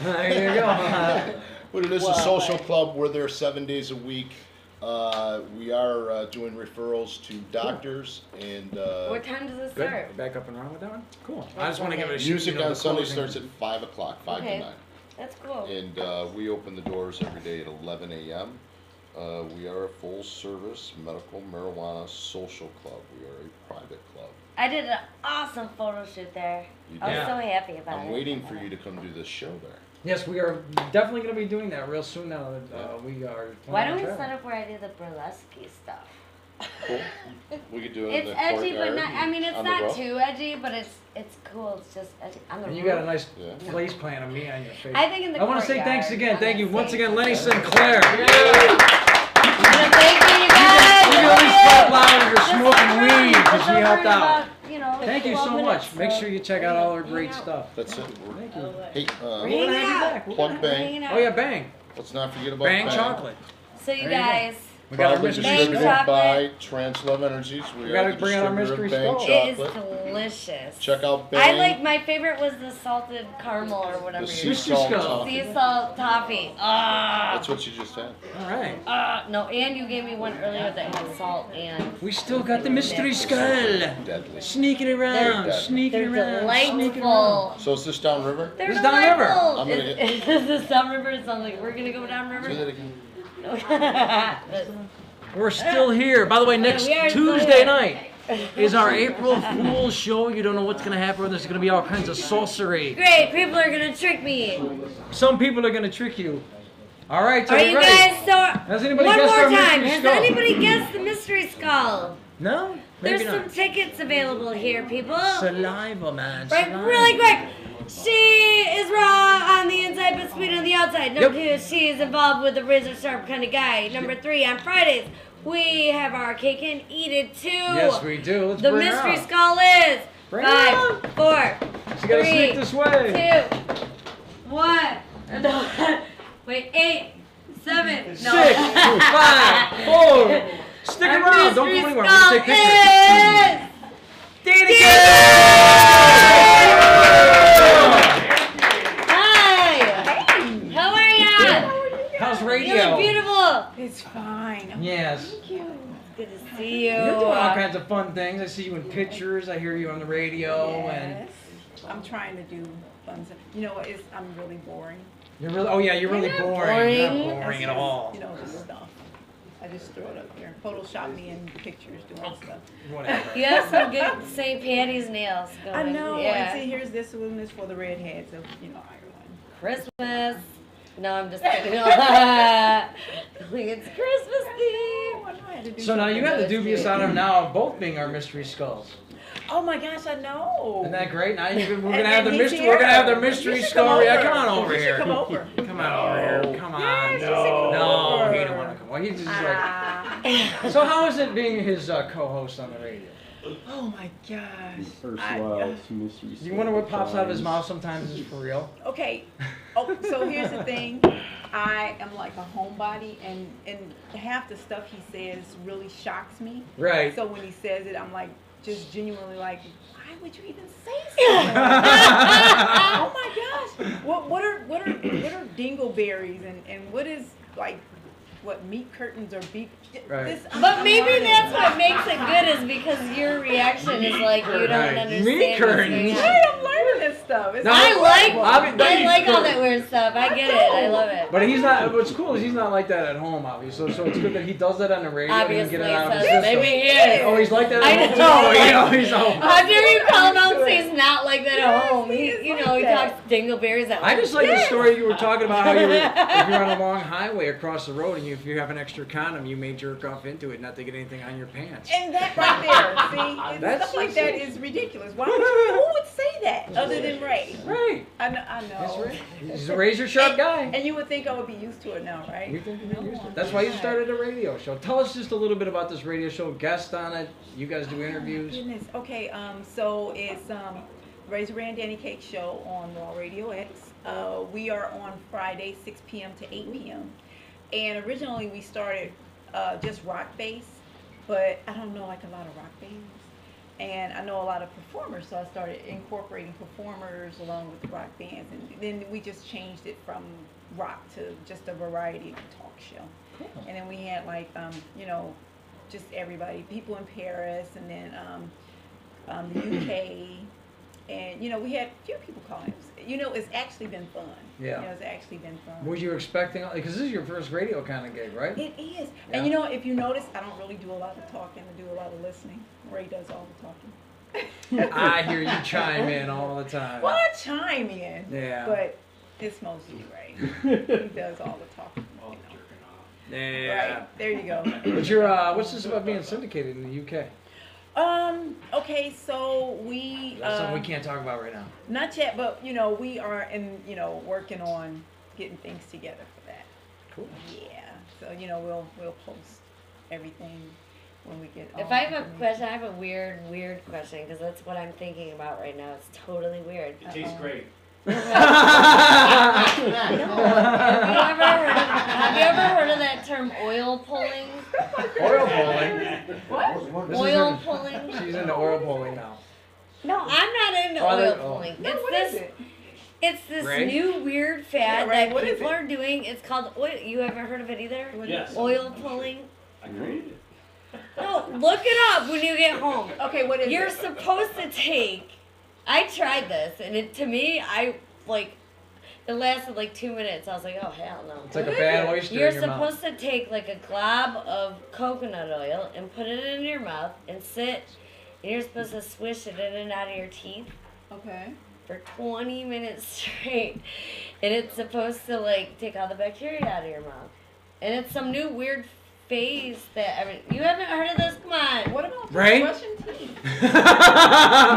There you go. But it is a social club. We're there 7 days a week. We are doing referrals to doctors and What time does it Good. start? Back up and running with that one? Cool. I just want to give it a shoot. music on Sunday starts at 5 o'clock, 5 Okay. to 9. That's cool. And we open the doors every day at 11 a.m. We are a full-service medical marijuana social club. We are a private club. I did an awesome photo shoot there. You I was did. so happy about it. I'm waiting for you to come do this show there. Yes, we are definitely going to be doing that real soon now that we are. Why don't we planning set up where I do the burlesque stuff? Cool. We could do it in It's the edgy, but courtyard not. I mean, it's on the not roof. too edgy, but it's cool. It's just edgy. On the And you roof. got a nice Yeah. place plan of me on your face. I think in the I want to say thanks courtyard, again. on Thank the you once stage. again, Lenny Sinclair. Thank you, you guys. You can always clap loud if you're Just smoking over weed just because she over helped in out. about, Thank you 12 so minutes, much. Make so sure you check out all our hang great out. stuff. That's it. Thank you. Hey, We're We're gonna hanging have you out. back. plug We're Bang. hanging out. Oh yeah, Bang. Let's not forget about Bang chocolate. So you There you go. guys, We got our Proudly mystery Bang distributed chocolate. by Translove Energies. We We are gotta the bring out our distributor mystery of Bang skull. it is chocolate. delicious. Check out I Bang. like my favorite was the salted caramel or whatever. The you sea Mystery salt skull. toffee. Sea salt toffee. Ah. That's what you just had. All right. No, and you gave me one earlier that had salt and. We still got the mystery skull. Deadly. Sneaking around, They're sneaking They're around, sneaking around. delightful. So is this downriver? They're It's downriver. delightful. I'm gonna Is this downriver? It sounds like we're gonna go downriver. Say that again. We're still here. By the way, next we are still Tuesday here. night is our April Fool's show. You don't know what's going to happen. There's going to be all kinds of sorcery. Great, people are gonna trick me. Some people are going to trick you. All right, so Are get you ready. guys so? Has anybody One guessed more our time. mystery Has skull? anybody guessed the mystery skull? No? Maybe There's not. some tickets available here, people. Saliva, man. Right, Saliva. really quick. She is raw on the inside but sweet on the outside. Number 2, she is involved with the razor sharp kind of guy. Number 3, on Fridays, we have our cake and eat it too. Yes, we do. Let's the bring her mystery out. skull is Bring her 5, out. 4, She gotta 3, sneak this way. 2, 1. Wait, 8, 7, 6, no. 5, 4. Stick Our around. Don't go mystery anywhere. We're skull gonna take pictures. is Danica! Hi. How are ya? How's You radio? look beautiful. It's fine. Yes. Good to see you. You're doing all kinds of fun things. I see you in pictures. I hear you on the radio, and Yes. I'm trying to do fun stuff. You know what? I'm really boring. you're really. Oh yeah, you're really You're not boring. You're boring. not boring at That's all. just, you know, just stuff. I just throw it up there. Photoshop me in pictures doing stuff. Whatever. You have some good St. Patty's nails going. I know. Yeah. And see, here's this one is for the redheads of, Ireland. Christmas. No, I'm just kidding. It's Christmas Eve. So now you have the dubious honor now of both being our mystery skulls. Oh my gosh, I know. Isn't that great? Now we're gonna And have the he's mystery. here. We're gonna have the You mystery should skull. come Yeah, over. come on over You should here. come over. Come on over here. Come on. Yes, you should No, come over. he don't want to come. Well, he's just like. So how is it being his co-host on the radio? Oh my gosh. Ursula's mystery. You wonder what pops out of his mouth sometimes is for real. Okay. Oh, so here's the thing. I am like a homebody, and half the stuff he says really shocks me. Right. So when he says it, I'm like just genuinely like, why would you even say something? Oh my gosh. What are dingleberries and what is like what meat curtains or beef? Right. But maybe that's what makes it good is because your reaction is like you don't Right. understand. Meat what's going curtains. on. Hey, I'm learning this stuff. It's No, I incredible. like all that weird stuff. I get it. I love it. But he's not. What's cool is he's not like that at home, obviously. So it's good that he does that on the radio and Obviously, get it out of his so system. maybe he is. Oh, he's like that I at home. know. Oh, you know, he's home. How dare you call him out and say he's not like that at Yes, home? he He, is you like know, he that. talks dingleberries at home. I just like the story you were talking about how you were, if you're on a long highway across the road and if you have an extra condom, you may jerk off into it not to get anything on your pants. And that right there, see, and That's- stuff like that is ridiculous. Why would you, who would say that other than Ray? Right. I know. That's right. He's a razor sharp guy. And you would think I would be used to it now, right? You think you're used to it. That's why you started a radio show. Tell us just a little bit about this radio show. Guest on it. You guys do interviews. Goodness. Okay. So it's Razor Ray and Danny Cake Show on Raw Radio X. We are on Friday, 6 p.m. to 8 p.m. And originally we started just rock bass, but I don't know like a lot of rock bands. And I know a lot of performers, so I started incorporating performers along with the rock bands. And then we just changed it from rock to just a variety talk show. Cool. And then we had like, just everybody, people in Paris, and then the UK. And, we had a few people calling. It's actually been fun. Yeah. It's actually been fun. Were you expecting, because this is your first radio kind of gig, right? It is. Yeah. And if you notice, I don't really do a lot of talking. I do a lot of listening. Ray does all the talking. I hear you chime in all the time. Well, I chime in. Yeah. But it's mostly Ray. He does all the talking. Yeah. Right. There you go. But you're, what's this about being syndicated in the UK? Okay, so we That's something we can't talk about right now. not yet, but we are working on getting things together for that. Cool. Yeah. So we'll post everything when we get. If I have a question, I have a weird question because that's what I'm thinking about right now. It's totally weird. It tastes great. Have you ever heard of that term oil pulling? Oil pulling? What? Oil pulling? She's into oil pulling now. No, I'm not into Oh, oil that- pulling. No, It's what this. is it? It's this Right? new weird fad Yeah, right, that what is people it? are doing. It's called oil. You ever heard of it either? Yes. Oil pulling. I created it. No, look it up when you get home. Okay, what is You're it? supposed to take. I tried this, and it lasted like 2 minutes. I was like, oh hell no. It's like a bad oyster You're in your mouth. supposed to take like a glob of coconut oil and put it in your mouth and sit, and you're supposed to swish it in and out of your teeth Okay. for 20 minutes straight. And it's supposed to like take all the bacteria out of your mouth. And it's some new weird phase that you haven't heard of this? Come on. What about Right? brushing teeth?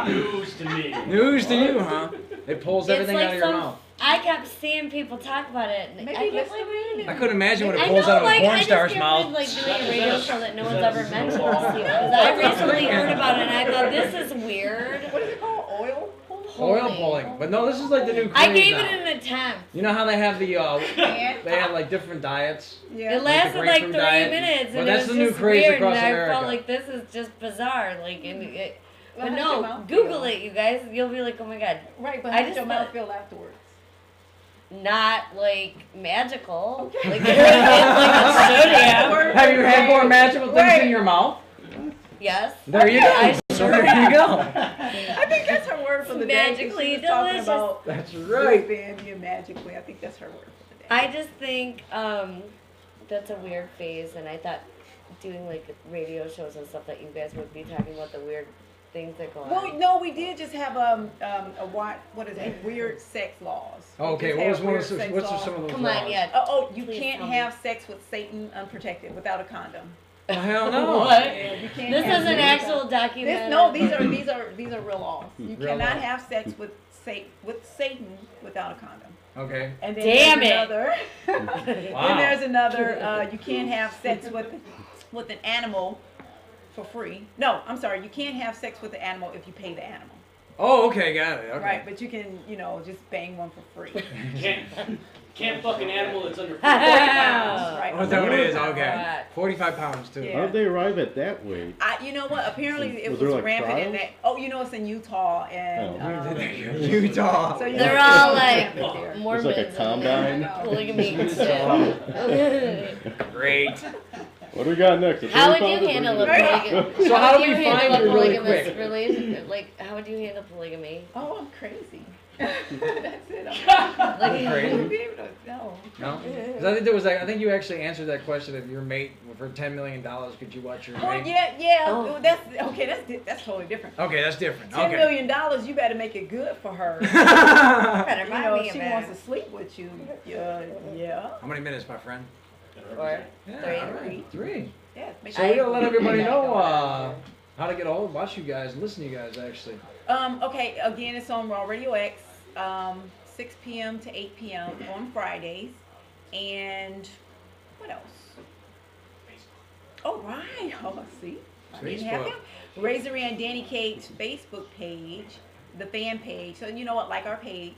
News to me. News to you, huh? It pulls It's everything like out of your some- mouth. I kept seeing people talk about it. And Maybe I can't listen believe we didn't. I couldn't imagine what it I pulls know, out of like, a porn I star's just mouth. can't believe, like doing a radio show that no one's ever mentioned this to. Because I recently heard about it and I thought this is weird. What is it called? Oil? Oil pulling. But no, this is like the new craze I gave now. it an attempt. You know how they have the, And- they have like different diets? Yeah. It lasted like 3 grapefruit diet. minutes, Well, and that's it the was new just craze weird, across and I America. felt like this is just bizarre. Like, and it, Well, but how did your no, mouth Google feel? it, you guys. You'll be like, oh my god. Right, but I how did just your mouth thought- feel afterwards? Not like magical. Like, like a sodium. Have you had more magical things in your mouth? Yes. There you go. So there you go. I think that's her word for the Magically day. She was talking delicious. about That's right. being magically. I think that's her word for the day. I just think that's a weird phase, and I thought doing like radio shows and stuff that you guys would be talking about the weird things that go on. Well, no, we did just have a what is it? Weird sex laws. We Okay, just what had was one of weird those, sex what's laws. some of those Come laws? on, yeah. You Please can't tell me. have sex with Satan unprotected without a condom. Oh, hell no. What? Yeah, you can't This have is an sex actual documentary. No, these are real laws. You Real cannot laws. have sex with Satan without a condom. Okay. And then Damn there's it. another. Wow. Then there's another. You can't have sex with an animal for free. No, I'm sorry. You can't have sex with the animal if you pay the animal. Oh, okay, got it. Okay. Right, but you can, just bang one for free. Can't fuck an animal that's under 40 pounds. Right. Oh, is that what it is? Right. Okay. 45 pounds, too. Yeah. How did they arrive at that weight? You know what? Apparently it Was was there, like, rampant in trials? that. It's in Utah and. Utah. So, They're all like It's Mormons. like a combine. Polygamy and stuff. Great. What do we got next? How would you handle a polygamy? So how do we you handle find a you really polygamous quick? relationship? Like, how would you handle polygamy? Oh, I'm crazy. That's it. Like, Crazy? No. No? 'Cause I think there was I think you actually answered that question. If your mate for $10 million, could you watch your Oh mate? yeah. Oh. That's totally different. Okay, that's different. $10 Okay. million, you better make it good for her. Better You remind know, me if of she that. wants to sleep with you, yeah. How many minutes, my friend? 4, Yeah, 3. all right. 3. Yeah, make So we gotta let everybody know how to get a hold of watch you guys, listen to you guys actually. Okay, again, it's on Raw Radio X, 6 p.m. to 8 p.m. on Fridays. And what else? Oh, right. Oh, see? I didn't have Facebook. him. Razor and Danny Cage's Facebook page, the fan page. So, you know what? Like our page.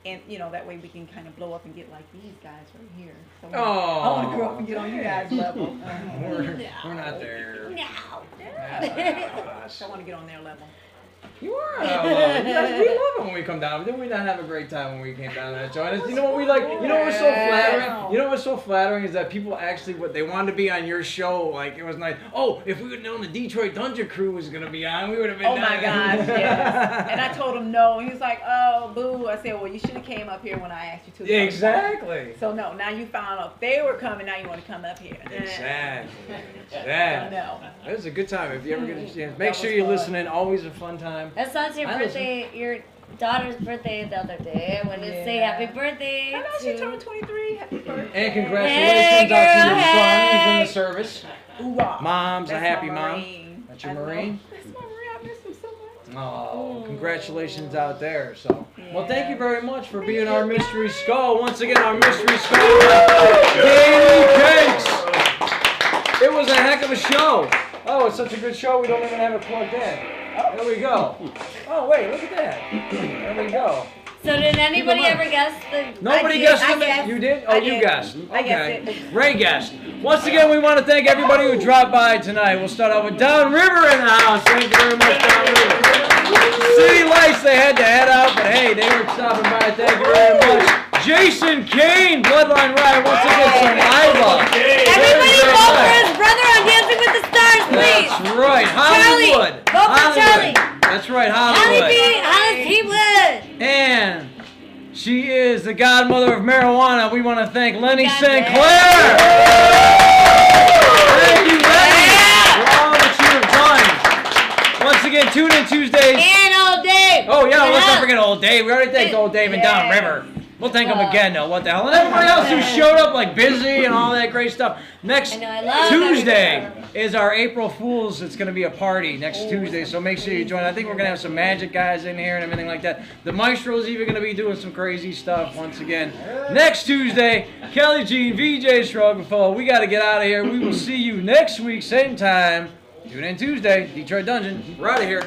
And, that way we can kind of blow up and get like these guys right here. So I want to grow up and get on you guys' level. We're not there. No. Yeah. I want to get on their level. You are. We love it when we come down. Didn't we not have a great time when we came down to that show? And you know what we like? You know what's so flattering? You know what's so flattering is that people actually what they wanted to be on your show. Like it was like, oh, if we would have known the Detroit Dungeon Crew was gonna be on, we would have been. Oh my gosh, yes. And I told him no. He was like, oh, boo. I said, well, you should have came up here when I asked you to. Exactly. So no, now you found out they were coming. Now you want to come up here. Exactly. No. It was a good time. If you ever get a chance, make That sure was you fun. listen in. Always a fun time. That's not your I birthday. Your daughter's birthday the other day. I want to say Yeah. happy birthday. I know she turned 23. Happy birthday. And congratulations out to your son who's in the service. Hoorah. Mom's That's a happy my mom. Marine. That's your I know. Marine? That's my Marine. I miss him so much. Oh, congratulations out there. So, well, thank you very much for being our Mystery Skull. Once again, our Mystery Skull, Danny Cakes. It was a heck of a show. Oh, it's such a good show, we don't even have it plugged in. Oh, there we go. Oh, wait, look at that. There we go. So did anybody ever guess the? Nobody guessed the You did? Oh, you guessed. I guessed Okay. Ray guessed. Once again, we want to thank everybody who dropped by tonight. We'll start out with Down River in the house. Thank you very much, Down River. City Lights, they had to head out, but hey, they were stopping by. Thank you very much. Jason Kane, Bloodline Riot, once again, Saliva. Everybody vote for his brother on Dancing with the Stars, please. That's right, Charlie, Hollywood. vote for Hollywood. Charlie. That's right, Holly Hollywood. B. Hollis P. Wood. And she is the godmother of marijuana. We want to thank Lenny God St. damn. Clair. Thank you, Lenny, for all that you have done. Once again, tune in Tuesdays. And Old Dave. Oh, yeah, What let's up? not forget Old Dave. We already thanked Old Dave and Down River. We'll thank them again, though. What the hell? And everybody else who showed up like busy and all that great stuff. Next Tuesday is our April Fool's. It's going to be a party next Tuesday, so make sure you join. I think we're going to have some magic guys in here and everything like that. The Maestro's even going to be doing some crazy stuff once again. Next Tuesday, Kelly Jean, VJ Struggle. We got to get out of here. We will see you next week, same time. Tune in Tuesday, Detroit Dungeon. We're out of here.